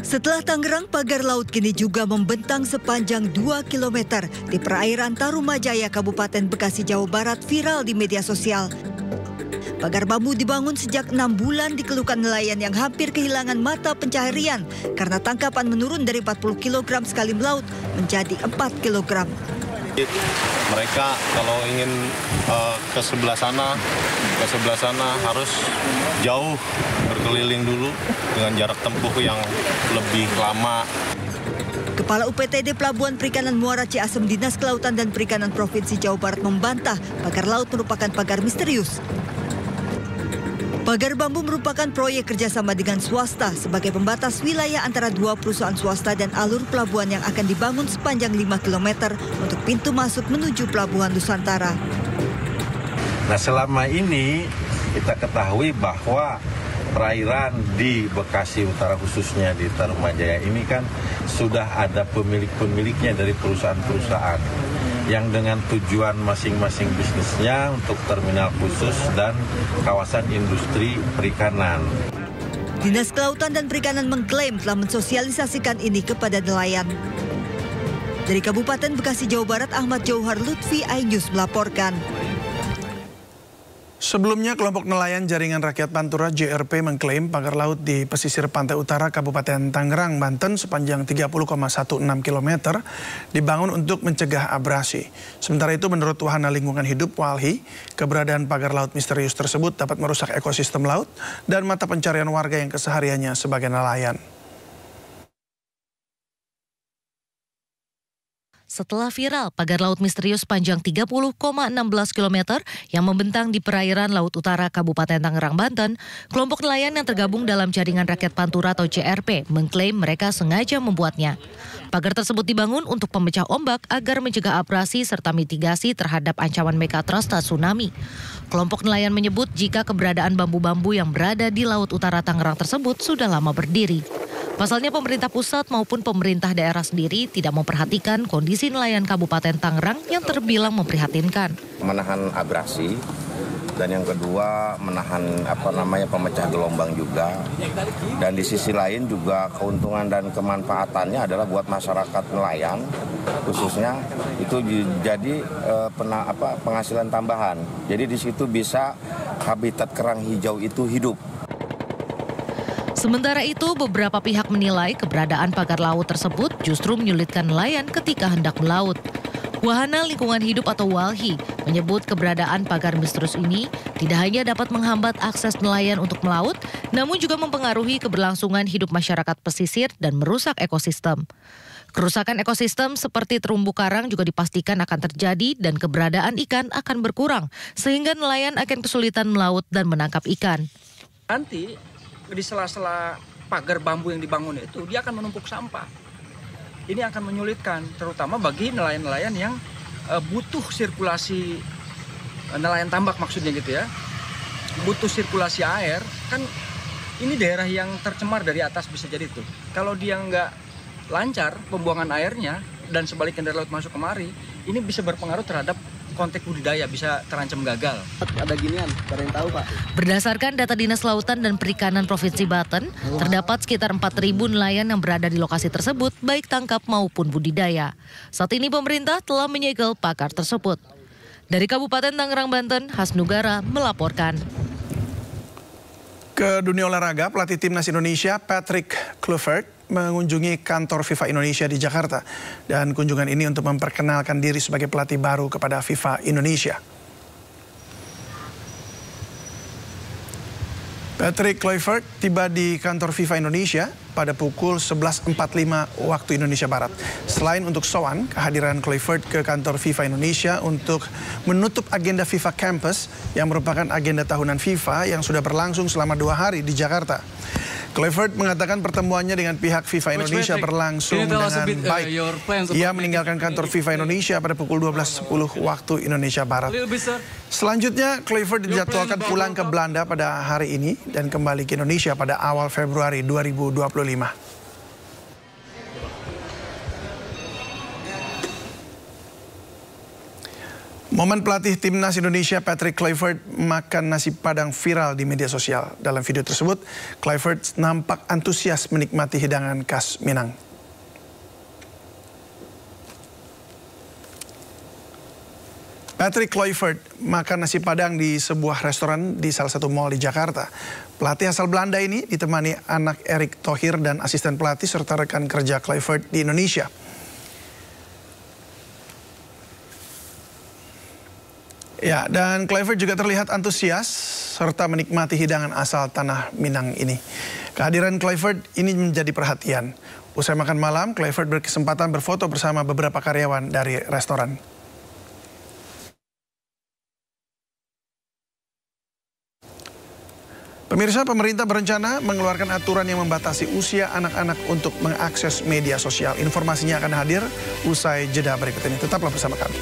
Setelah Tangerang, pagar laut kini juga membentang sepanjang 2 km di perairan Tarumajaya, Kabupaten Bekasi, Jawa Barat viral di media sosial. Pagar bambu dibangun sejak 6 bulan dikeluhkan nelayan yang hampir kehilangan mata pencaharian karena tangkapan menurun dari 40 kg sekali melaut menjadi 4 kg. Mereka kalau ingin ke sebelah sana harus jauh berkeliling dulu dengan jarak tempuh yang lebih lama. Kepala UPTD Pelabuhan Perikanan Muara Ciasem Dinas Kelautan dan Perikanan Provinsi Jawa Barat membantah pagar laut merupakan pagar misterius. Pagar bambu merupakan proyek kerjasama dengan swasta sebagai pembatas wilayah antara 2 perusahaan swasta dan alur pelabuhan yang akan dibangun sepanjang 5 km untuk pintu masuk menuju Pelabuhan Nusantara. Nah, selama ini kita ketahui bahwa perairan di Bekasi Utara khususnya di Tarumajaya ini kan sudah ada pemilik-pemiliknya dari perusahaan-perusahaan yang dengan tujuan masing-masing bisnisnya untuk terminal khusus dan kawasan industri perikanan. Dinas Kelautan dan Perikanan mengklaim telah mensosialisasikan ini kepada nelayan. Dari Kabupaten Bekasi, Jawa Barat, Ahmad Jauhar Lutfi, iNews melaporkan. Sebelumnya, kelompok nelayan Jaringan Rakyat Pantura JRP mengklaim pagar laut di pesisir pantai utara Kabupaten Tangerang, Banten sepanjang 30,16 km dibangun untuk mencegah abrasi. Sementara itu, menurut Wahana Lingkungan Hidup Walhi, keberadaan pagar laut misterius tersebut dapat merusak ekosistem laut dan mata pencarian warga yang kesehariannya sebagai nelayan. Setelah viral, pagar laut misterius panjang 30,16 km yang membentang di perairan Laut Utara Kabupaten Tangerang, Banten, kelompok nelayan yang tergabung dalam Jaringan Rakyat Pantura atau JRP mengklaim mereka sengaja membuatnya. Pagar tersebut dibangun untuk pemecah ombak agar mencegah abrasi serta mitigasi terhadap ancaman megatrust dan tsunami. Kelompok nelayan menyebut jika keberadaan bambu-bambu yang berada di Laut Utara Tangerang tersebut sudah lama berdiri. Pasalnya pemerintah pusat maupun pemerintah daerah sendiri tidak memperhatikan kondisi nelayan Kabupaten Tangerang yang terbilang memprihatinkan. Menahan abrasi dan yang kedua menahan pemecah gelombang juga. Dan di sisi lain juga keuntungan dan kemanfaatannya adalah buat masyarakat nelayan khususnya itu jadi penghasilan tambahan. Jadi di situ bisa habitat kerang hijau itu hidup. Sementara itu, beberapa pihak menilai keberadaan pagar laut tersebut justru menyulitkan nelayan ketika hendak melaut. Wahana Lingkungan Hidup atau WALHI menyebut keberadaan pagar misterius ini tidak hanya dapat menghambat akses nelayan untuk melaut, namun juga mempengaruhi keberlangsungan hidup masyarakat pesisir dan merusak ekosistem. Kerusakan ekosistem seperti terumbu karang juga dipastikan akan terjadi dan keberadaan ikan akan berkurang, sehingga nelayan akan kesulitan melaut dan menangkap ikan. Nanti di sela-sela pagar bambu yang dibangun itu, dia akan menumpuk sampah. Ini akan menyulitkan, terutama bagi nelayan-nelayan yang butuh sirkulasi, nelayan tambak maksudnya gitu ya, butuh sirkulasi air, kan ini daerah yang tercemar dari atas bisa jadi tuh. Kalau dia nggak lancar pembuangan airnya dan sebaliknya dari laut masuk kemari, ini bisa berpengaruh terhadap konteks budidaya, bisa terancam gagal. Ada ginian, ada yang tahu Pak? Berdasarkan data Dinas Lautan dan Perikanan Provinsi Banten, terdapat sekitar 4.000 nelayan yang berada di lokasi tersebut, baik tangkap maupun budidaya. Saat ini pemerintah telah menyegel pagar tersebut. Dari Kabupaten Tangerang, Banten, Hasnugara melaporkan. Ke dunia olahraga, pelatih timnas Indonesia Patrick Kluivert mengunjungi kantor FIFA Indonesia di Jakarta. Dan kunjungan ini untuk memperkenalkan diri sebagai pelatih baru kepada FIFA Indonesia. Patrick Kluivert tiba di kantor FIFA Indonesia pada pukul 11.45 waktu Indonesia Barat. Selain untuk sowan, kehadiran Kluivert ke kantor FIFA Indonesia untuk menutup agenda FIFA Campus yang merupakan agenda tahunan FIFA yang sudah berlangsung selama 2 hari di Jakarta. Kluivert mengatakan pertemuannya dengan pihak FIFA Indonesia berlangsung dengan baik. Ia meninggalkan kantor FIFA Indonesia pada pukul 12.10 waktu Indonesia Barat. Selanjutnya, Kluivert dijadwalkan pulang ke Belanda pada hari ini dan kembali ke Indonesia pada awal Februari 2025. Momen pelatih timnas Indonesia Patrick Kluivert makan nasi padang viral di media sosial. Dalam video tersebut, Kluivert nampak antusias menikmati hidangan khas Minang. Patrick Kluivert makan nasi padang di sebuah restoran di salah satu mal di Jakarta. Pelatih asal Belanda ini ditemani anak Erick Thohir dan asisten pelatih serta rekan kerja Kluivert di Indonesia. Ya, dan Kluivert juga terlihat antusias serta menikmati hidangan asal tanah Minang ini. Kehadiran Kluivert ini menjadi perhatian. Usai makan malam, Kluivert berkesempatan berfoto bersama beberapa karyawan dari restoran. Pemirsa, pemerintah berencana mengeluarkan aturan yang membatasi usia anak-anak untuk mengakses media sosial. Informasinya akan hadir usai jeda berikut ini. Tetaplah bersama kami.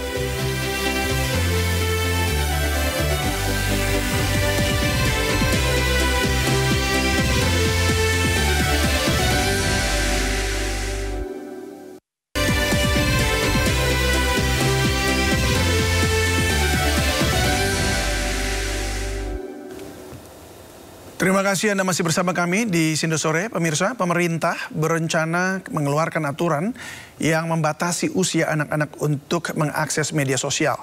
Terima kasih Anda masih bersama kami di Sindo Sore. Pemirsa, pemerintah berencana mengeluarkan aturan yang membatasi usia anak-anak untuk mengakses media sosial.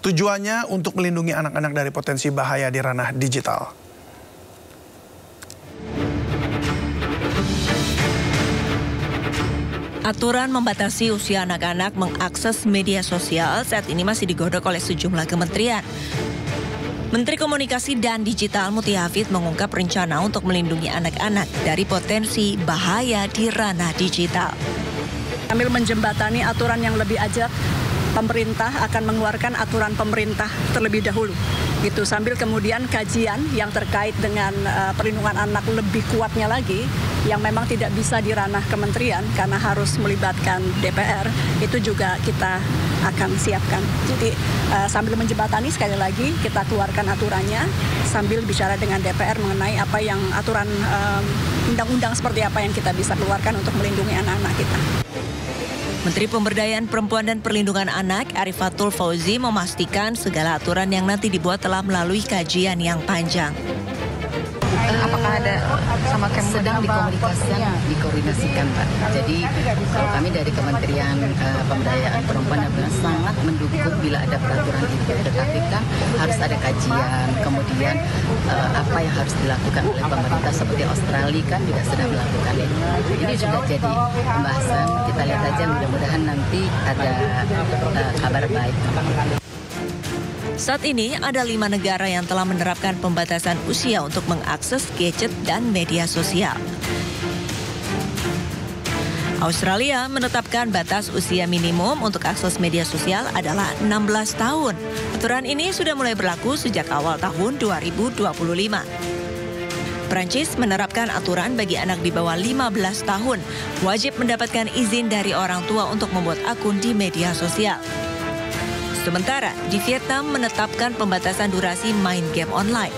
Tujuannya untuk melindungi anak-anak dari potensi bahaya di ranah digital. Aturan membatasi usia anak-anak mengakses media sosial saat ini masih digodok oleh sejumlah kementerian. Menteri Komunikasi dan Digital Muti Hafid mengungkap rencana untuk melindungi anak-anak dari potensi bahaya di ranah digital. Sambil menjembatani aturan yang lebih ajak, pemerintah akan mengeluarkan aturan pemerintah terlebih dahulu. Gitu, sambil kemudian kajian yang terkait dengan perlindungan anak lebih kuatnya lagi, yang memang tidak bisa di ranah kementerian karena harus melibatkan DPR, itu juga kita akan siapkan. Jadi sambil menjembatani sekali lagi kita keluarkan aturannya sambil bicara dengan DPR mengenai apa yang aturan undang-undang seperti apa yang kita bisa keluarkan untuk melindungi anak-anak kita. Menteri Pemberdayaan Perempuan dan Perlindungan Anak Arifatul Fauzi memastikan segala aturan yang nanti dibuat telah melalui kajian yang panjang. Apakah ada sama Kemlu sedang dikoordinasikan, Pak. Jadi kalau kami dari Kementerian Pemberdayaan Perempuan dan Anak sangat mendukung bila ada peraturan itu, tetapi kan harus ada kajian, kemudian apa yang harus dilakukan oleh pemerintah seperti Australia kan juga sedang melakukan itu. Ini juga jadi pembahasan, kita lihat aja mudah-mudahan nanti ada kabar baik. Saat ini ada 5 negara yang telah menerapkan pembatasan usia untuk mengakses gadget dan media sosial. Australia menetapkan batas usia minimum untuk akses media sosial adalah 16 tahun. Aturan ini sudah mulai berlaku sejak awal tahun 2025. Prancis menerapkan aturan bagi anak di bawah 15 tahun, wajib mendapatkan izin dari orang tua untuk membuat akun di media sosial. Sementara di Vietnam menetapkan pembatasan durasi main game online.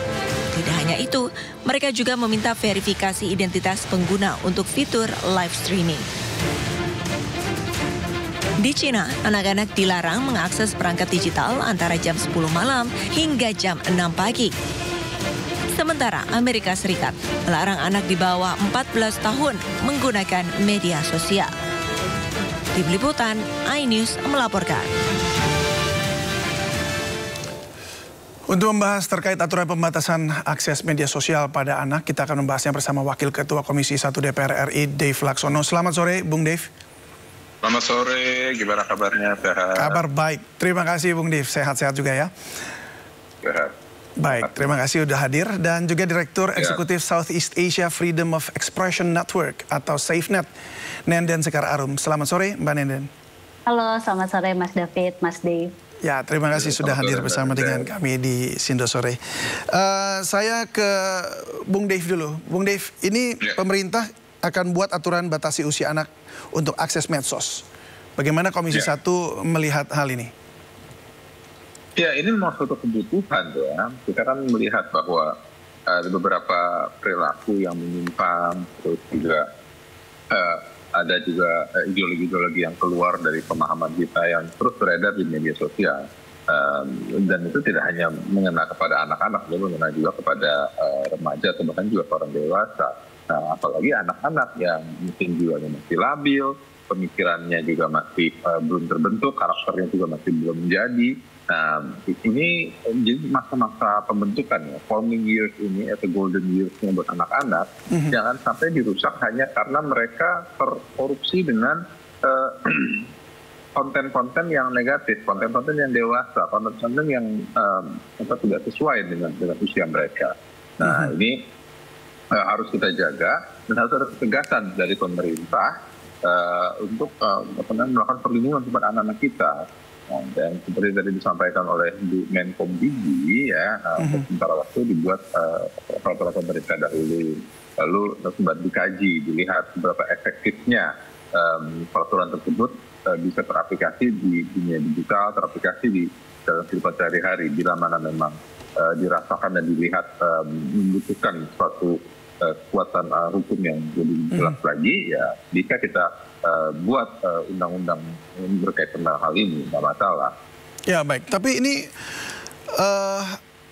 Tidak hanya itu, mereka juga meminta verifikasi identitas pengguna untuk fitur live streaming. Di Cina, anak-anak dilarang mengakses perangkat digital antara jam 10 malam hingga jam 6 pagi. Sementara Amerika Serikat melarang anak di bawah 14 tahun menggunakan media sosial. Tim Liputan, iNews melaporkan. Untuk membahas terkait aturan pembatasan akses media sosial pada anak, kita akan membahasnya bersama Wakil Ketua Komisi 1 DPR RI, Dave Laksono. Selamat sore, Bung Dave. Selamat sore, gimana kabarnya? Sehat? Kabar baik. Terima kasih, Bung Dave. Sehat-sehat juga ya. Sehat. Baik, terima kasih sudah hadir. Dan juga Direktur Eksekutif Southeast Asia Freedom of Expression Network atau SafeNet, Nenden Sekar Arum. Selamat sore, Mbak Nenden. Halo, selamat sore Mas David, Mas Dave. Ya, terima kasih sudah hadir bersama dengan kami di Sindo Sore. Saya ke Bung Dave dulu. Bung Dave, ini pemerintah akan buat aturan batasi usia anak untuk akses medsos. Bagaimana Komisi 1 melihat hal ini? Ya, ini memang suatu kebutuhan ya. Kita kan melihat bahwa ada beberapa perilaku yang menyimpang, terus juga ada juga ideologi-ideologi yang keluar dari pemahaman kita yang terus beredar di media sosial. Dan itu tidak hanya mengena kepada anak-anak, tapi mengena juga kepada remaja atau bahkan juga orang dewasa. Nah, apalagi anak-anak yang mungkin jiwanya masih labil, pemikirannya juga masih belum terbentuk, karakternya juga masih belum menjadi. Nah, ini jadi masa-masa pembentukan ya, forming years ini atau golden years-nya buat anak-anak, jangan sampai dirusak hanya karena mereka terkorupsi dengan konten-konten yang negatif, konten-konten yang dewasa, konten-konten yang tidak sesuai dengan usia mereka. Nah, ini harus kita jaga dan harus ada ketegasan dari pemerintah untuk melakukan perlindungan kepada anak-anak kita. Dan seperti tadi disampaikan oleh Bu Menkom Digi ya, sementara waktu dibuat peraturan pemerintah dahulu, lalu sempat dikaji, dilihat seberapa efektifnya peraturan tersebut bisa teraplikasi di dunia digital, teraplikasi di dalam kehidupan sehari-hari, bila mana memang dirasakan dan dilihat membutuhkan suatu kekuatan hukum yang lebih jelas lagi, ya bisa kita buat undang-undang berkaitan dengan hal ini, nggak masalah. Ya baik, tapi ini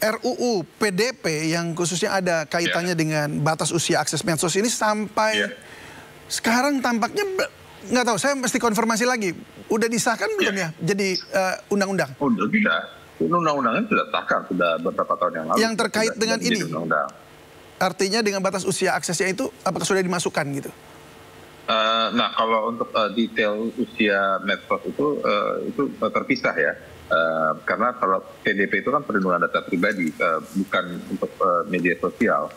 RUU PDP yang khususnya ada kaitannya dengan batas usia akses medsos ini sampai sekarang tampaknya nggak tahu, saya mesti konfirmasi lagi. Udah disahkan belum ya jadi undang-undang? Udah tidak. Undang-undangnya sudah disahkan, sudah beberapa tahun yang lalu. Yang terkait dengan ini, artinya dengan batas usia aksesnya itu apakah sudah dimasukkan gitu? Nah, kalau untuk detail usia medsos itu terpisah ya. Karena kalau PDP itu kan perlindungan data pribadi, bukan untuk media sosial.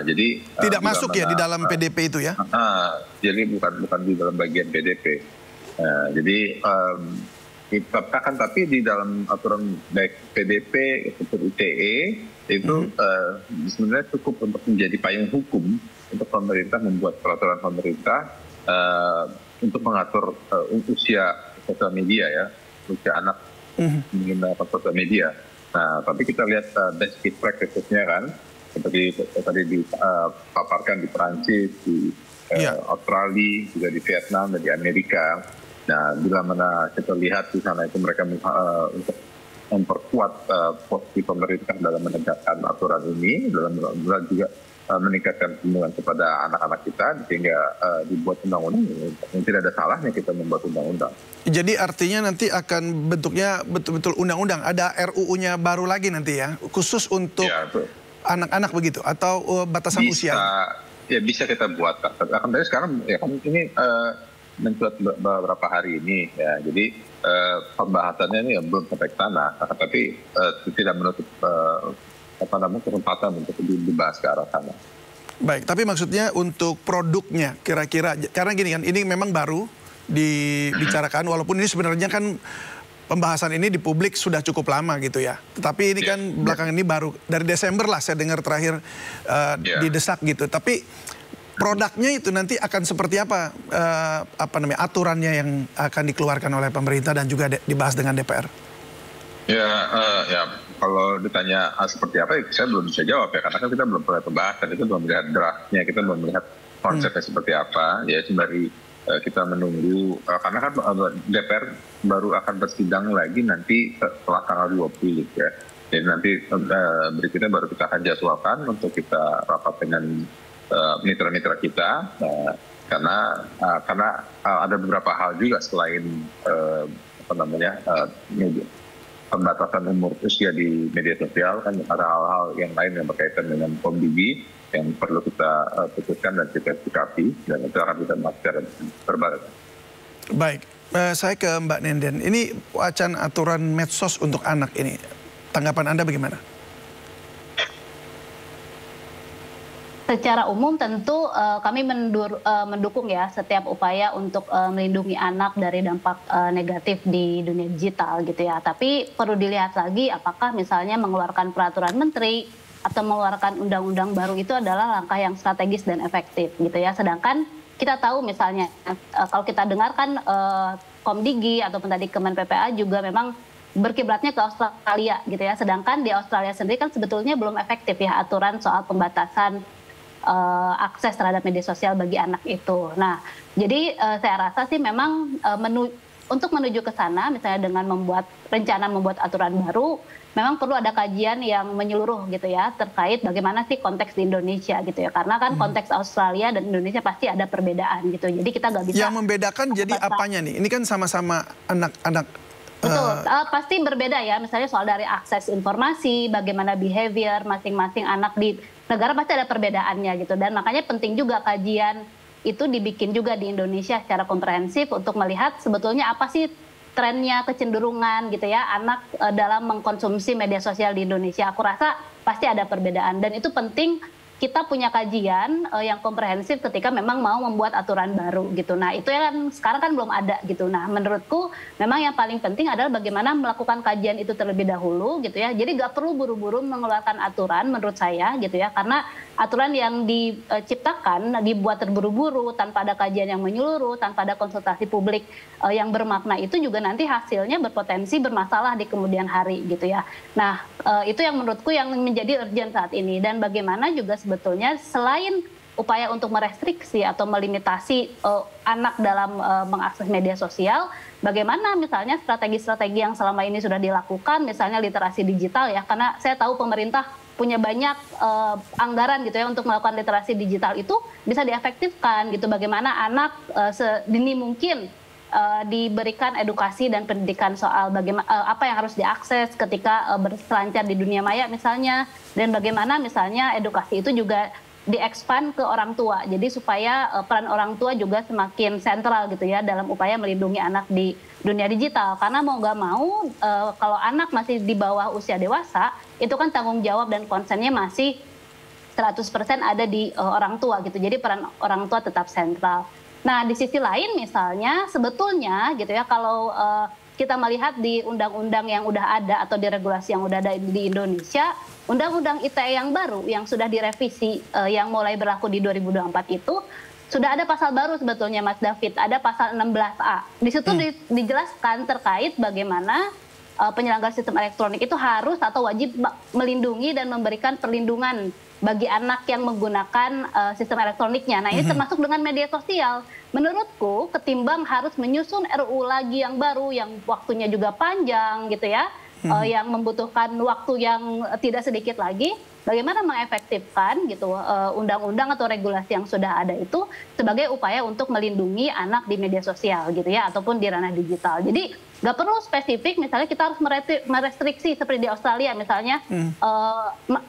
Jadi tidak masuk ya di dalam PDP itu ya? Jadi bukan di dalam bagian PDP. Jadi ditetapkan, tapi di dalam aturan baik PDP ataupun ITE itu sebenarnya cukup untuk menjadi payung hukum untuk pemerintah membuat peraturan pemerintah untuk mengatur usia sosial media ya, usia anak menggunakan sosial media. Nah, tapi kita lihat basic practices-nya kan, seperti tadi dipaparkan di Perancis, di Australia, juga di Vietnam dan di Amerika. Nah, bila mana kita lihat di sana itu mereka untuk memperkuat memperkuat posisi pemerintah dalam menegakkan aturan ini, dalam juga meningkatkan perlindungan kepada anak-anak kita, sehingga dibuat undang-undang. Tidak ada salahnya kita membuat undang-undang. Jadi artinya nanti akan bentuknya betul-betul undang-undang, ada RUU-nya baru lagi nanti ya, khusus untuk anak-anak begitu, atau batasan usia? Ya bisa kita buat. Akan dari sekarang ya kan ini mencuat beberapa hari ini ya, jadi pembahasannya ini ya belum sampai ke sana, tapi tidak menutup kesempatan untuk dibahas ke arah sana. Baik, tapi maksudnya untuk produknya kira-kira, karena gini kan, ini memang baru dibicarakan, walaupun ini sebenarnya kan pembahasan ini di publik sudah cukup lama gitu ya. Tetapi ini kan belakangan ini baru dari Desember lah saya dengar terakhir didesak gitu. Tapi produknya itu nanti akan seperti apa aturannya yang akan dikeluarkan oleh pemerintah dan juga dibahas dengan DPR? Ya kalau ditanya seperti apa, saya belum bisa jawab ya, karena kan kita belum pernah pembahasan, itu belum melihat draftnya, kita belum melihat konsepnya seperti apa. Ya sembari kita menunggu, karena kan DPR baru akan bersidang lagi nanti setelah tanggal 20 ya. Jadi nanti berikutnya baru kita akan jadwalkan untuk kita rapat dengan mitra-mitra kita, karena ada beberapa hal juga selain pembatasan umur usia di media sosial, kan ada hal-hal yang lain yang berkaitan dengan POM-DIGI yang perlu kita putuskan dan kita sikapi, dan itu akan kita bahas secara terbatas. Baik, saya ke Mbak Nenden. Ini wacana aturan medsos untuk anak ini, tanggapan Anda bagaimana? Secara umum tentu kami mendukung ya setiap upaya untuk melindungi anak dari dampak negatif di dunia digital gitu ya. Tapi perlu dilihat lagi apakah misalnya mengeluarkan peraturan menteri atau mengeluarkan undang-undang baru itu adalah langkah yang strategis dan efektif gitu ya. Sedangkan kita tahu misalnya kalau kita dengarkan POM-DIGI ataupun tadi Kemen PPA juga memang berkiblatnya ke Australia gitu ya. Sedangkan di Australia sendiri kan sebetulnya belum efektif ya aturan soal pembatasan akses terhadap media sosial bagi anak itu. Nah, jadi saya rasa sih memang untuk menuju ke sana, misalnya dengan rencana membuat aturan baru, memang perlu ada kajian yang menyeluruh gitu ya terkait bagaimana sih konteks di Indonesia gitu ya. Karena kan konteks Australia dan Indonesia pasti ada perbedaan gitu. Jadi kita nggak bisa. Yang membedakan jadi apanya nih? Ini kan sama-sama anak-anak. Betul, pasti berbeda ya. Misalnya soal dari akses informasi, bagaimana behavior masing-masing anak di negara pasti ada perbedaannya gitu. Dan makanya penting juga kajian itu dibikin juga di Indonesia secara komprehensif untuk melihat sebetulnya apa sih trennya, kecenderungan gitu ya anak dalam mengkonsumsi media sosial di Indonesia. Aku rasa pasti ada perbedaan dan itu penting kita punya kajian yang komprehensif ketika memang mau membuat aturan baru gitu. Nah itu yang sekarang kan belum ada gitu. Nah menurutku memang yang paling penting adalah bagaimana melakukan kajian itu terlebih dahulu gitu ya. Jadi nggak perlu buru-buru mengeluarkan aturan menurut saya gitu ya. Karena aturan yang diciptakan dibuat terburu-buru tanpa ada kajian yang menyeluruh, tanpa ada konsultasi publik yang bermakna itu juga nanti hasilnya berpotensi bermasalah di kemudian hari gitu ya. Nah itu yang menurutku yang menjadi urgent saat ini. Dan bagaimana juga sebetulnya selain upaya untuk merestriksi atau melimitasi anak dalam mengakses media sosial, bagaimana misalnya strategi-strategi yang selama ini sudah dilakukan, misalnya literasi digital ya, karena saya tahu pemerintah punya banyak anggaran gitu ya untuk melakukan literasi digital itu bisa diefektifkan gitu, bagaimana anak sedini mungkin diberikan edukasi dan pendidikan soal bagaimana apa yang harus diakses ketika berselancar di dunia maya misalnya, dan bagaimana misalnya edukasi itu juga diekspand ke orang tua, jadi supaya peran orang tua juga semakin sentral gitu ya dalam upaya melindungi anak di dunia digital. Karena mau nggak mau kalau anak masih di bawah usia dewasa itu kan tanggung jawab dan konsennya masih 100% ada di orang tua gitu, jadi peran orang tua tetap sentral. Nah, di sisi lain misalnya sebetulnya gitu ya kalau kita melihat di undang-undang yang udah ada atau di regulasi yang udah ada di Indonesia, undang-undang ITE yang baru yang sudah direvisi yang mulai berlaku di 2024 itu sudah ada pasal baru sebetulnya Mas David, ada pasal 16A. Di situ dijelaskan terkait bagaimana penyelenggara sistem elektronik itu harus atau wajib melindungi dan memberikan perlindungan bagi anak yang menggunakan sistem elektroniknya. Nah ini termasuk dengan media sosial. Menurutku ketimbang harus menyusun RUU lagi yang baru yang waktunya juga panjang gitu ya, yang membutuhkan waktu yang tidak sedikit lagi, bagaimana mengefektifkan gitu undang-undang atau regulasi yang sudah ada itu sebagai upaya untuk melindungi anak di media sosial gitu ya, ataupun di ranah digital. Jadi nggak perlu spesifik, misalnya kita harus merestriksi seperti di Australia misalnya,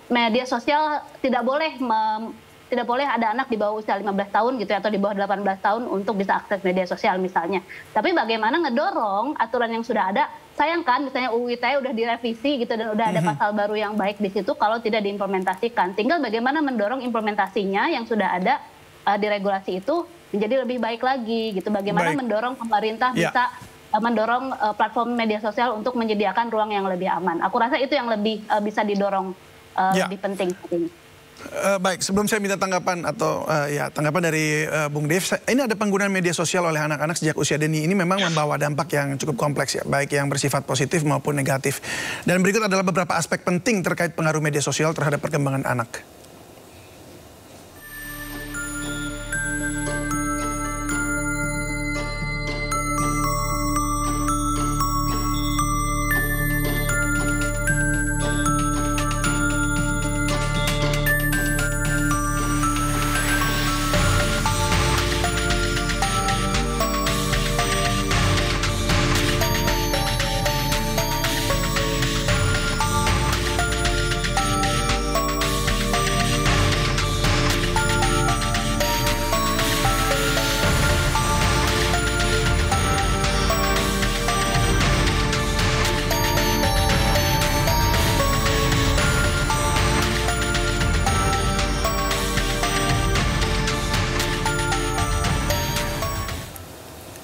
media sosial tidak boleh ada anak di bawah usia 15 tahun gitu ya, atau di bawah 18 tahun untuk bisa akses media sosial misalnya. Tapi bagaimana ngedorong aturan yang sudah ada, sayangkan misalnya UU ITE udah direvisi gitu dan udah ada pasal baru yang baik di situ, kalau tidak diimplementasikan. Tinggal bagaimana mendorong implementasinya yang sudah ada di regulasi itu menjadi lebih baik lagi gitu. Bagaimana mendorong pemerintah bisa mendorong platform media sosial untuk menyediakan ruang yang lebih aman. Aku rasa itu yang lebih bisa didorong lebih penting. Baik, sebelum saya minta tanggapan atau tanggapan dari Bung Dev, ini ada penggunaan media sosial oleh anak-anak sejak usia dini. Ini memang membawa dampak yang cukup kompleks ya, baik yang bersifat positif maupun negatif. Dan berikut adalah beberapa aspek penting terkait pengaruh media sosial terhadap perkembangan anak.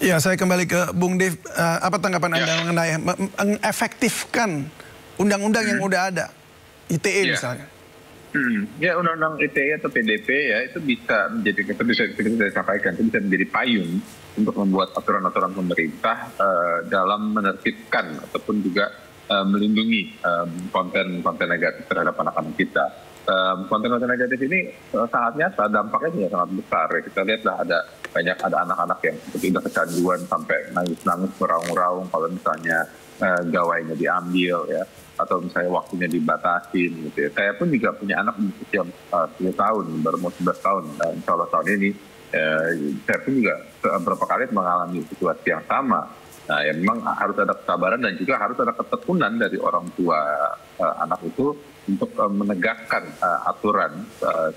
Ya, saya kembali ke Bung Dev. Apa tanggapan Anda mengenai mengefektifkan undang-undang yang udah ada, ITE misalnya? Ya, undang-undang ITE atau PDP ya itu bisa menjadi, kita sampaikan, itu bisa menjadi payung untuk membuat aturan-aturan pemerintah dalam menertibkan ataupun juga melindungi konten-konten negatif terhadap anak-anak kita. Konten-konten negatif ini sangat nyata, dampaknya juga sangat besar. Kita lihatlah ada anak-anak yang seperti udah kecanduan sampai nangis-nangis beraung-raung kalau misalnya gawainya diambil ya, atau misalnya waktunya dibatasin gitu ya. Saya pun juga punya anak usia 10 tahun, baru mau 11 tahun, dan insya Allah tahun ini saya pun juga beberapa kali mengalami situasi yang sama. Nah, ya memang harus ada kesabaran dan juga harus ada ketekunan dari orang tua anak itu untuk menegakkan aturan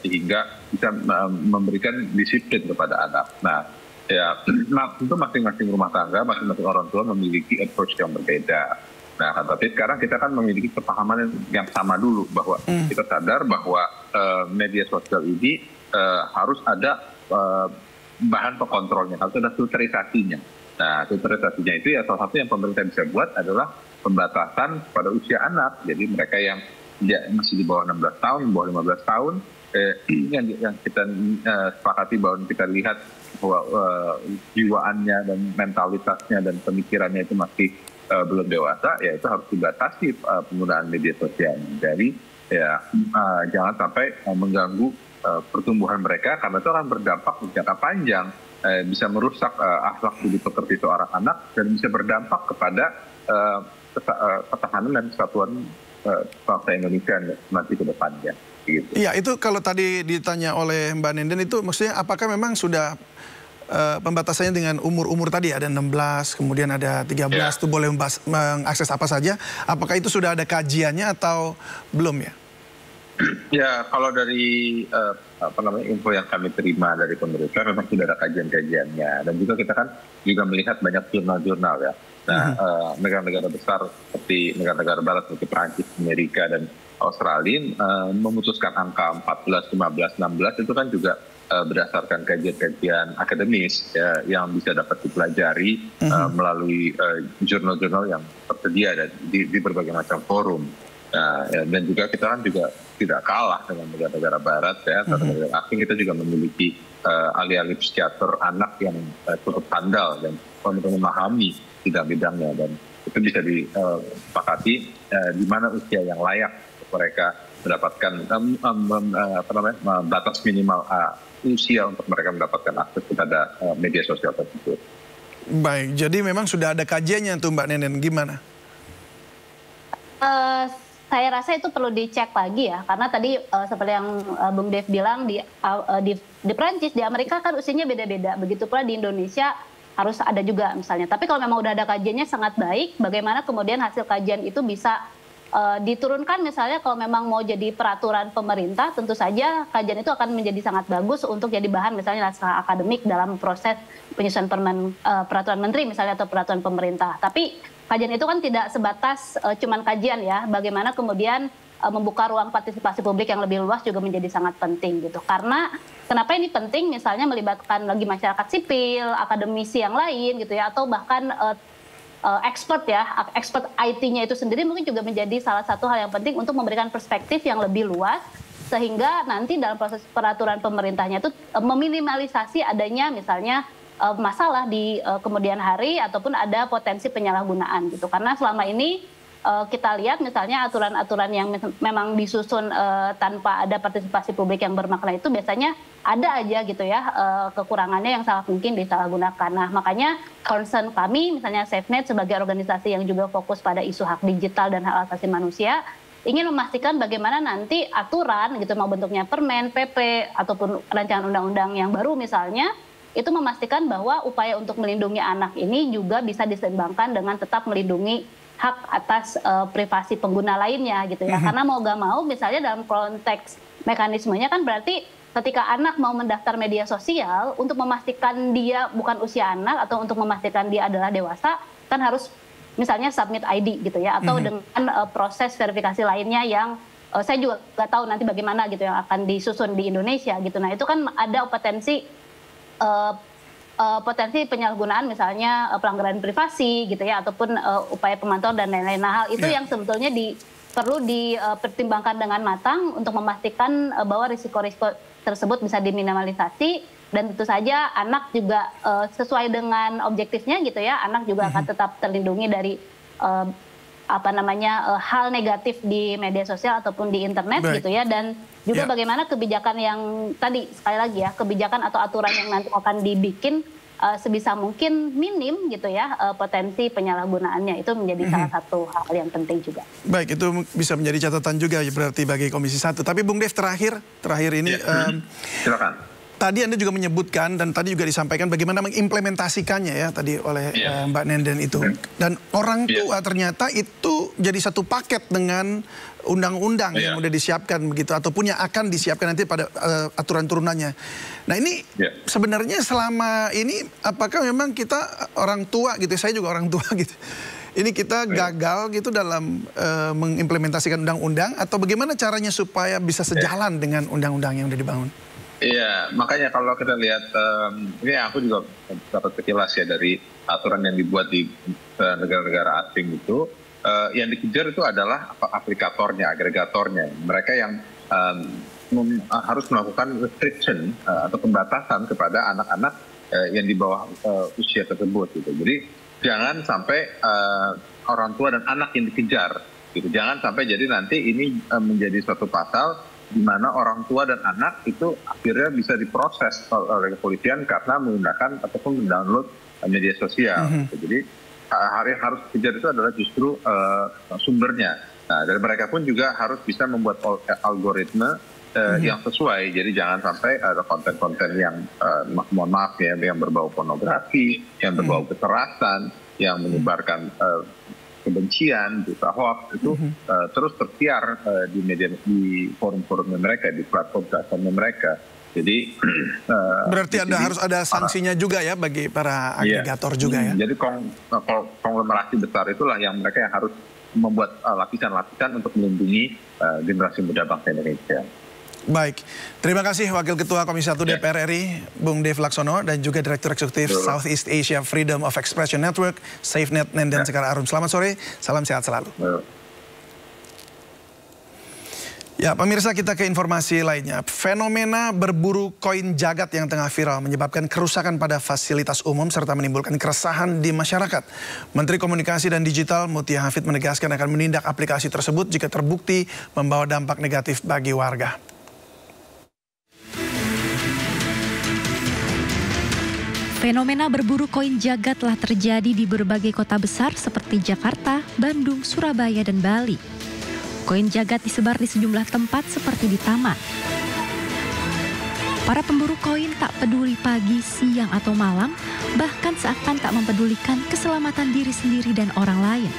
sehingga bisa memberikan disiplin kepada anak. Nah, ya tentu masing-masing rumah tangga, masing-masing orang tua memiliki approach yang berbeda. Nah, tapi sekarang kita kan memiliki kepahaman yang sama dulu bahwa kita sadar bahwa media sosial ini harus ada bahan pengontrolnya, harus ada filterisasinya. Nah, filterisasinya itu ya salah satu yang pemerintah bisa buat adalah pembatasan pada usia anak. Jadi mereka yang masih di bawah 16 tahun, di bawah 15 tahun, yang kita sepakati bahwa kita lihat bahwa jiwaannya dan mentalitasnya dan pemikirannya itu masih belum dewasa, ya itu harus dibatasi penggunaan media sosial. Jadi ya jangan sampai mengganggu pertumbuhan mereka, karena itu akan berdampak jangka panjang, bisa merusak akhlak budi pekerti seorang anak dan bisa berdampak kepada ketahanan dan kesatuan bangsa Indonesia nanti ke depannya. Gitu. Iya, itu kalau tadi ditanya oleh Mbak Nenden itu maksudnya apakah memang sudah pembatasannya dengan umur-umur tadi, ada 16, kemudian ada 13, itu boleh mengakses apa saja. Apakah itu sudah ada kajiannya atau belum ya? Ya, kalau dari info yang kami terima dari pemerintah memang sudah ada kajian-kajiannya, dan juga kita kan juga melihat banyak jurnal-jurnal ya. Nah, negara-negara besar seperti negara-negara barat seperti Perancis, Amerika dan Australia memutuskan angka 14, 15, 16 itu kan juga berdasarkan kajian-kajian akademis ya, yang bisa dapat dipelajari melalui jurnal-jurnal yang tersedia di berbagai macam forum. Nah, ya, dan juga kita kan juga tidak kalah dengan negara-negara barat ya, negara asing. Kita juga memiliki ahli-ahli psikiater anak yang cukup handal dan memahami bidang-bidangnya, dan itu bisa disepakati di mana usia yang layak mereka mendapatkan batas minimal usia untuk mereka mendapatkan akses kepada media sosial tersebut. Baik, jadi memang sudah ada kajiannya tuh Mbak Nenen, gimana? Saya rasa itu perlu dicek lagi ya, karena tadi seperti yang Bung Dev bilang di Prancis, di Amerika kan usianya beda-beda, begitu pula di Indonesia harus ada juga misalnya. Tapi kalau memang udah ada kajiannya sangat baik, bagaimana kemudian hasil kajian itu bisa diturunkan misalnya kalau memang mau jadi peraturan pemerintah, tentu saja kajian itu akan menjadi sangat bagus untuk jadi bahan misalnya naskah akademik dalam proses penyusunan peraturan menteri misalnya atau peraturan pemerintah. Tapi kajian itu kan tidak sebatas cuman kajian ya, bagaimana kemudian membuka ruang partisipasi publik yang lebih luas juga menjadi sangat penting gitu. Karena kenapa ini penting misalnya melibatkan lagi masyarakat sipil, akademisi yang lain gitu ya, atau bahkan expert IT-nya itu sendiri mungkin juga menjadi salah satu hal yang penting untuk memberikan perspektif yang lebih luas sehingga nanti dalam proses peraturan pemerintahnya itu meminimalisasi adanya misalnya masalah di kemudian hari ataupun ada potensi penyalahgunaan gitu. Karena selama ini kita lihat misalnya aturan-aturan yang memang disusun tanpa ada partisipasi publik yang bermakna itu biasanya ada aja gitu ya kekurangannya yang sangat mungkin disalahgunakan. Nah makanya concern kami misalnya SafeNet sebagai organisasi yang juga fokus pada isu hak digital dan hak asasi manusia ingin memastikan bagaimana nanti aturan gitu mau bentuknya permen, PP ataupun rancangan undang-undang yang baru misalnya itu memastikan bahwa upaya untuk melindungi anak ini juga bisa diseimbangkan dengan tetap melindungi hak atas privasi pengguna lainnya gitu ya. Karena mau gak mau misalnya dalam konteks mekanismenya kan berarti ketika anak mau mendaftar media sosial untuk memastikan dia bukan usia anak atau untuk memastikan dia adalah dewasa kan harus misalnya submit ID gitu ya atau dengan proses verifikasi lainnya yang saya juga gak tahu nanti bagaimana gitu yang akan disusun di Indonesia gitu. Nah itu kan ada potensi penyalahgunaan misalnya pelanggaran privasi gitu ya ataupun upaya pemantauan dan lain-lain. Nah hal itu yang sebetulnya perlu dipertimbangkan dengan matang untuk memastikan bahwa risiko-risiko tersebut bisa diminimalisasi dan tentu saja anak juga sesuai dengan objektifnya gitu ya anak juga akan tetap terlindungi dari hal negatif di media sosial ataupun di internet gitu ya dan juga bagaimana kebijakan yang tadi sekali lagi ya kebijakan atau aturan yang nanti akan dibikin sebisa mungkin minim gitu ya potensi penyalahgunaannya itu menjadi salah satu hal yang penting juga. Baik, itu bisa menjadi catatan juga berarti bagi Komisi 1. Tapi Bung Dev terakhir ini silakan. Tadi Anda juga menyebutkan dan tadi juga disampaikan bagaimana mengimplementasikannya ya tadi oleh Mbak Nenden itu. Dan orang tua ternyata itu jadi satu paket dengan undang-undang yang udah disiapkan begitu ataupun yang akan disiapkan nanti pada aturan turunannya. Nah ini sebenarnya selama ini apakah memang kita orang tua gitu, saya juga orang tua gitu. Ini kita gagal gitu dalam mengimplementasikan undang-undang atau bagaimana caranya supaya bisa sejalan dengan undang-undang yang udah dibangun? Iya, makanya kalau kita lihat, ini aku juga dapat sekilas ya dari aturan yang dibuat di negara-negara asing itu, yang dikejar itu adalah aplikatornya, agregatornya, mereka yang harus melakukan restriction atau pembatasan kepada anak-anak yang di bawah usia tersebut gitu. Jadi jangan sampai orang tua dan anak yang dikejar, gitu. Jangan sampai jadi nanti ini menjadi suatu pasal di mana orang tua dan anak itu akhirnya bisa diproses oleh kepolisian karena menggunakan ataupun mendownload media sosial. Jadi yang harus dikejar itu adalah justru sumbernya. Nah, dan mereka pun juga harus bisa membuat algoritma yang sesuai. Jadi jangan sampai ada konten-konten yang mohon maaf ya, yang berbau pornografi, yang berbau kekerasan, yang menyebarkan kebencian, berita hoax itu terus tersiar di media, di forum-forumnya mereka, di platform-platformnya mereka. Jadi berarti harus ada sanksinya juga ya bagi para agregator juga ya. Jadi konglomerasi besar itulah yang mereka yang harus membuat lapisan-lapisan untuk melindungi generasi muda bangsa Indonesia. Baik, terima kasih Wakil Ketua Komisi 1 DPR RI, Bung Dev Laksono, dan juga Direktur Eksekutif Southeast Asia Freedom of Expression Network, SafeNet, Nenden Sekar Arum. Selamat sore, salam sehat selalu. Ya, pemirsa, kita ke informasi lainnya. Fenomena berburu koin jagat yang tengah viral menyebabkan kerusakan pada fasilitas umum serta menimbulkan keresahan di masyarakat. Menteri Komunikasi dan Digital Mutia Hafid menegaskan akan menindak aplikasi tersebut jika terbukti membawa dampak negatif bagi warga. Fenomena berburu koin jagat telah terjadi di berbagai kota besar seperti Jakarta, Bandung, Surabaya, dan Bali. Koin jagat disebar di sejumlah tempat seperti di taman. Para pemburu koin tak peduli pagi, siang, atau malam, bahkan seakan tak mempedulikan keselamatan diri sendiri dan orang lain.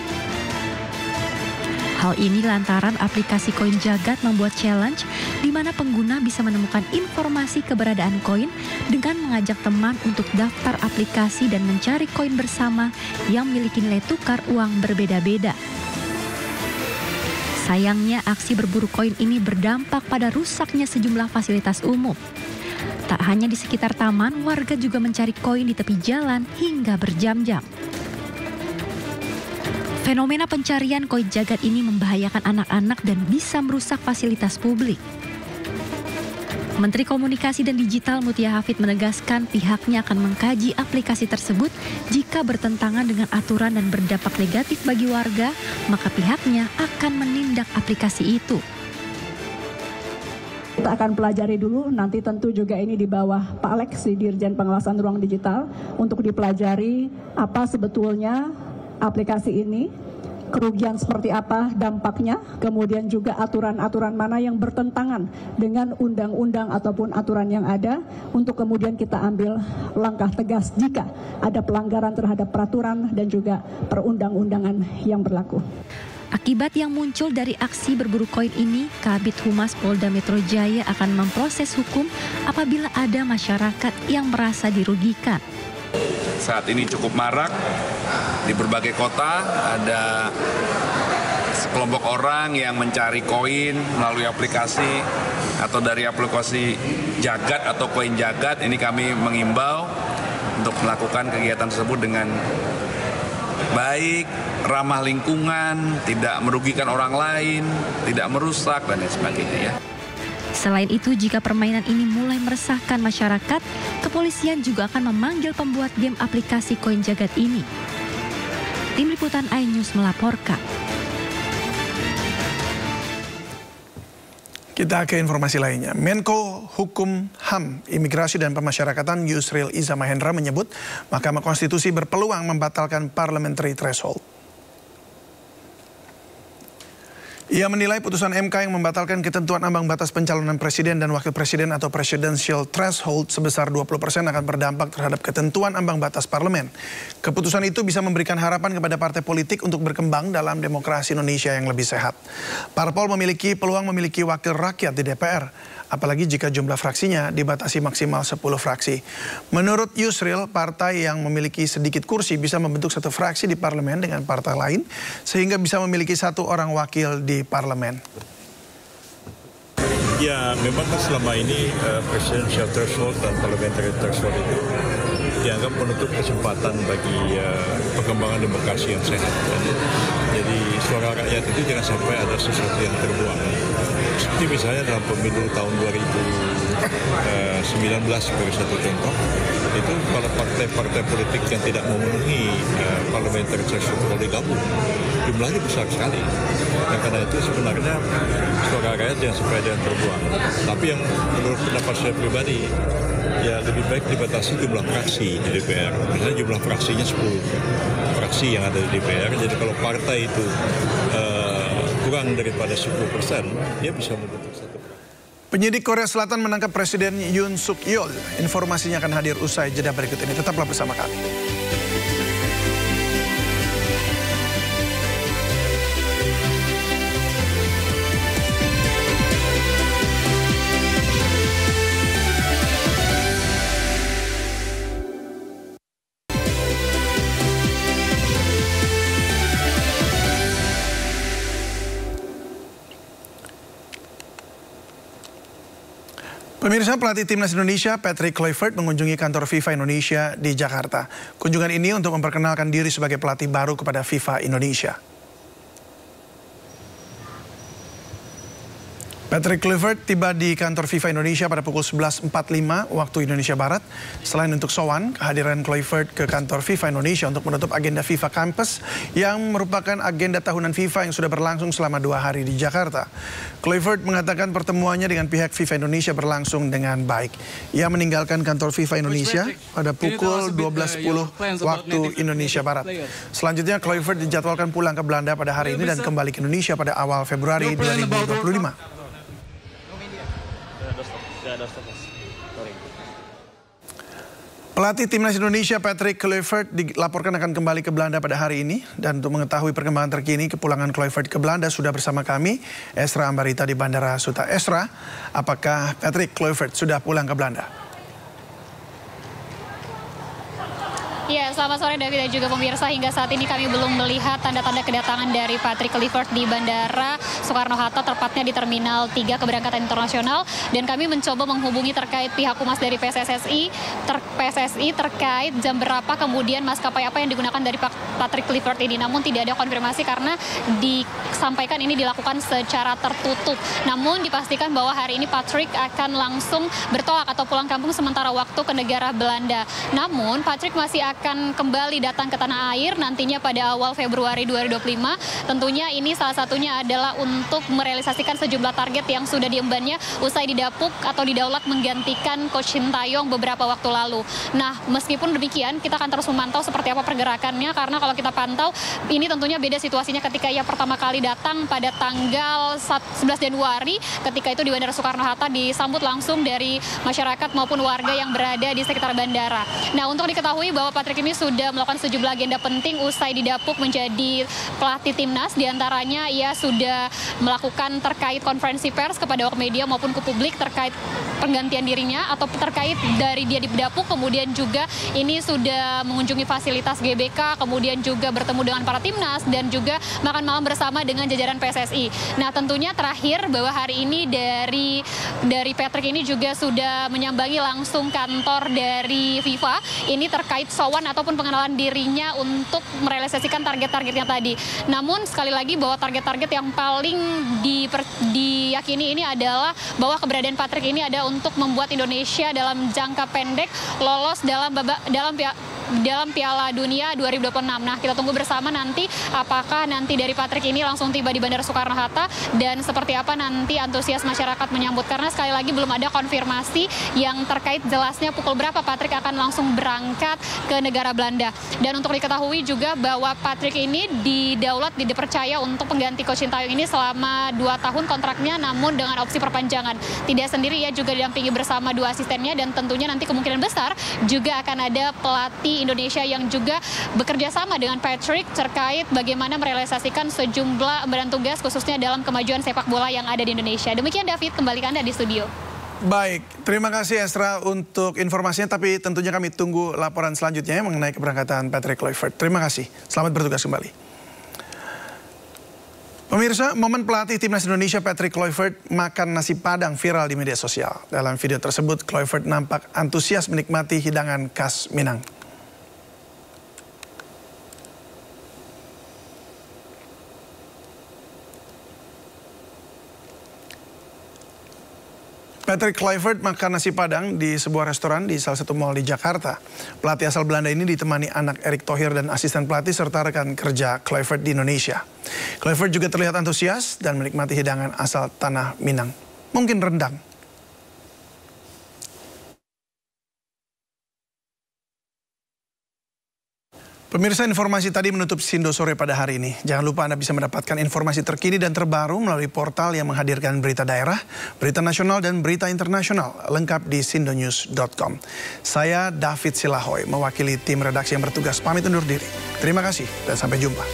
Hal ini lantaran aplikasi koin jagat membuat challenge di mana pengguna bisa menemukan informasi keberadaan koin dengan mengajak teman untuk daftar aplikasi dan mencari koin bersama yang memiliki nilai tukar uang berbeda-beda. Sayangnya, aksi berburu koin ini berdampak pada rusaknya sejumlah fasilitas umum. Tak hanya di sekitar taman, warga juga mencari koin di tepi jalan hingga berjam-jam. Fenomena pencarian koin jagat ini membahayakan anak-anak dan bisa merusak fasilitas publik. Menteri Komunikasi dan Digital Mutia Hafid menegaskan pihaknya akan mengkaji aplikasi tersebut jika bertentangan dengan aturan dan berdampak negatif bagi warga, maka pihaknya akan menindak aplikasi itu. Kita akan pelajari dulu, nanti tentu juga ini di bawah Pak Alex di Dirjen Pengawasan Ruang Digital untuk dipelajari apa sebetulnya aplikasi ini, kerugian seperti apa dampaknya, kemudian juga aturan-aturan mana yang bertentangan dengan undang-undang ataupun aturan yang ada untuk kemudian kita ambil langkah tegas jika ada pelanggaran terhadap peraturan dan juga perundang-undangan yang berlaku. Akibat yang muncul dari aksi berburu koin ini, Kabid Humas Polda Metro Jaya akan memproses hukum apabila ada masyarakat yang merasa dirugikan. Saat ini cukup marak di berbagai kota, ada sekelompok orang yang mencari koin melalui aplikasi atau dari aplikasi jagat atau koin jagat. Ini kami mengimbau untuk melakukan kegiatan tersebut dengan baik, ramah lingkungan, tidak merugikan orang lain, tidak merusak, dan lain sebagainya ya. Selain itu, jika permainan ini mulai meresahkan masyarakat, kepolisian juga akan memanggil pembuat game aplikasi koin jagat ini. Tim Liputan iNews melaporkan. Kita ke informasi lainnya. Menko Hukum HAM, Imigrasi dan Pemasyarakatan Yusril Iza Mahendra menyebut Mahkamah Konstitusi berpeluang membatalkan parliamentary threshold. Ia menilai putusan MK yang membatalkan ketentuan ambang batas pencalonan presiden dan wakil presiden atau presidential threshold sebesar 20% akan berdampak terhadap ketentuan ambang batas parlemen. Keputusan itu bisa memberikan harapan kepada partai politik untuk berkembang dalam demokrasi Indonesia yang lebih sehat. Parpol memiliki peluang memiliki wakil rakyat di DPR, apalagi jika jumlah fraksinya dibatasi maksimal 10 fraksi. Menurut Yusril, partai yang memiliki sedikit kursi bisa membentuk satu fraksi di parlemen dengan partai lain, sehingga bisa memiliki satu orang wakil di parlemen. Ya, memang kan selama ini presidential threshold dan parliamentary threshold itu dianggap menutup kesempatan bagi perkembangan demokrasi yang sehat. Jadi suara rakyat itu jangan sampai ada sesuatu yang terbuang. Seperti misalnya dalam pemilu tahun 2019 sebagai satu contoh, itu kalau partai-partai politik yang tidak memenuhi parliamentary threshold kalau digabung, jumlahnya besar sekali. Dan karena itu sebenarnya suara rakyat jangan sampai ada yang terbuang. Tapi yang menurut pendapat saya pribadi, ya lebih baik dibatasi jumlah fraksi di DPR. Misalnya jumlah fraksinya 10 fraksi yang ada di DPR. Jadi kalau partai itu kurang daripada 10%, dia bisa membentuk satu. Penyidik Korea Selatan menangkap Presiden Yoon Suk Yeol. Informasinya akan hadir usai jeda berikut ini. Tetaplah bersama kami. Pemirsa, pelatih Timnas Indonesia Patrick Kluivert mengunjungi kantor FIFA Indonesia di Jakarta. Kunjungan ini untuk memperkenalkan diri sebagai pelatih baru kepada FIFA Indonesia. Patrick Kluivert tiba di kantor FIFA Indonesia pada pukul 11.45 waktu Indonesia Barat. Selain untuk sowan, kehadiran Kluivert ke kantor FIFA Indonesia untuk menutup agenda FIFA Campus yang merupakan agenda tahunan FIFA yang sudah berlangsung selama 2 hari di Jakarta. Kluivert mengatakan pertemuannya dengan pihak FIFA Indonesia berlangsung dengan baik. Ia meninggalkan kantor FIFA Indonesia pada pukul 12.10 waktu Indonesia Barat. Selanjutnya Kluivert dijadwalkan pulang ke Belanda pada hari ini dan kembali ke Indonesia pada awal Februari 2025. Pelatih Timnas Indonesia Patrick Kluivert dilaporkan akan kembali ke Belanda pada hari ini. Dan untuk mengetahui perkembangan terkini kepulangan Kluivert ke Belanda sudah bersama kami Esra Ambarita di Bandara Suta. Esra, apakah Patrick Kluivert sudah pulang ke Belanda? Ya, selamat sore David dan juga pemirsa. Hingga saat ini kami belum melihat tanda-tanda kedatangan dari Patrick Kluivert di Bandara Soekarno-Hatta, tepatnya di Terminal 3 Keberangkatan Internasional. Dan kami mencoba menghubungi terkait pihak humas dari PSSI terkait jam berapa kemudian maskapai apa yang digunakan dari Patrick Kluivert ini. Namun tidak ada konfirmasi karena disampaikan ini dilakukan secara tertutup. Namun dipastikan bahwa hari ini Patrick akan langsung bertolak atau pulang kampung sementara waktu ke negara Belanda. Namun Patrick masih akan kembali datang ke tanah air nantinya pada awal Februari 2025. Tentunya ini salah satunya adalah untuk merealisasikan sejumlah target yang sudah diembannya usai didapuk atau didaulat menggantikan Coach Sintayong beberapa waktu lalu. Nah, meskipun demikian kita akan terus memantau seperti apa pergerakannya, karena kalau kita pantau ini tentunya beda situasinya ketika ia pertama kali datang pada tanggal 11 Januari ketika itu di Bandara Soekarno-Hatta disambut langsung dari masyarakat maupun warga yang berada di sekitar bandara. Nah, untuk diketahui bahwa Patrick ini sudah melakukan sejumlah agenda penting usai didapuk menjadi pelatih timnas. Di antaranya ia sudah melakukan terkait konferensi pers kepada awak media maupun ke publik terkait penggantian dirinya atau terkait dari dia didapuk. Kemudian juga ini sudah mengunjungi fasilitas GBK, kemudian juga bertemu dengan para timnas dan juga makan malam bersama dengan jajaran PSSI. Nah, tentunya terakhir bahwa hari ini dari Patrick ini juga sudah menyambangi langsung kantor dari FIFA. Ini terkait sowan ataupun pengenalan dirinya untuk merealisasikan target-targetnya tadi. Namun sekali lagi bahwa target-target yang paling diyakini ini adalah bahwa keberadaan Patrick ini ada untuk membuat Indonesia dalam jangka pendek lolos dalam Piala Dunia 2026. Nah, kita tunggu bersama nanti apakah nanti dari Patrick ini langsung tiba di Bandara Soekarno-Hatta dan seperti apa nanti antusias masyarakat menyambut, karena sekali lagi belum ada konfirmasi yang terkait jelasnya pukul berapa Patrick akan langsung berangkat ke negara Belanda. Dan untuk diketahui juga bahwa Patrick ini dipercaya untuk pengganti Coach Sintayong ini selama 2 tahun kontraknya, namun dengan opsi perpanjangan. Tidak sendiri, ia juga didampingi bersama 2 asistennya dan tentunya nanti kemungkinan besar juga akan ada pelatih Indonesia yang juga bekerja sama dengan Patrick terkait bagaimana merealisasikan sejumlah embaran tugas khususnya dalam kemajuan sepak bola yang ada di Indonesia. Demikian David, kembali ke Anda di studio. Baik, terima kasih Esra untuk informasinya, tapi tentunya kami tunggu laporan selanjutnya mengenai keberangkatan Patrick Kluivert. Terima kasih, selamat bertugas kembali. Pemirsa, momen pelatih Timnas Indonesia Patrick Kluivert makan nasi Padang viral di media sosial. Dalam video tersebut, Kluivert nampak antusias menikmati hidangan khas Minang. Patrick Kluivert makan nasi Padang di sebuah restoran di salah satu mal di Jakarta. Pelatih asal Belanda ini ditemani anak Erick Thohir dan asisten pelatih serta rekan kerja Kluivert di Indonesia. Kluivert juga terlihat antusias dan menikmati hidangan asal tanah Minang. Mungkin rendang. Pemirsa, informasi tadi menutup Sindo Sore pada hari ini. Jangan lupa Anda bisa mendapatkan informasi terkini dan terbaru melalui portal yang menghadirkan berita daerah, berita nasional, dan berita internasional. Lengkap di sindonews.com. Saya David Silahoy, mewakili tim redaksi yang bertugas pamit undur diri. Terima kasih dan sampai jumpa.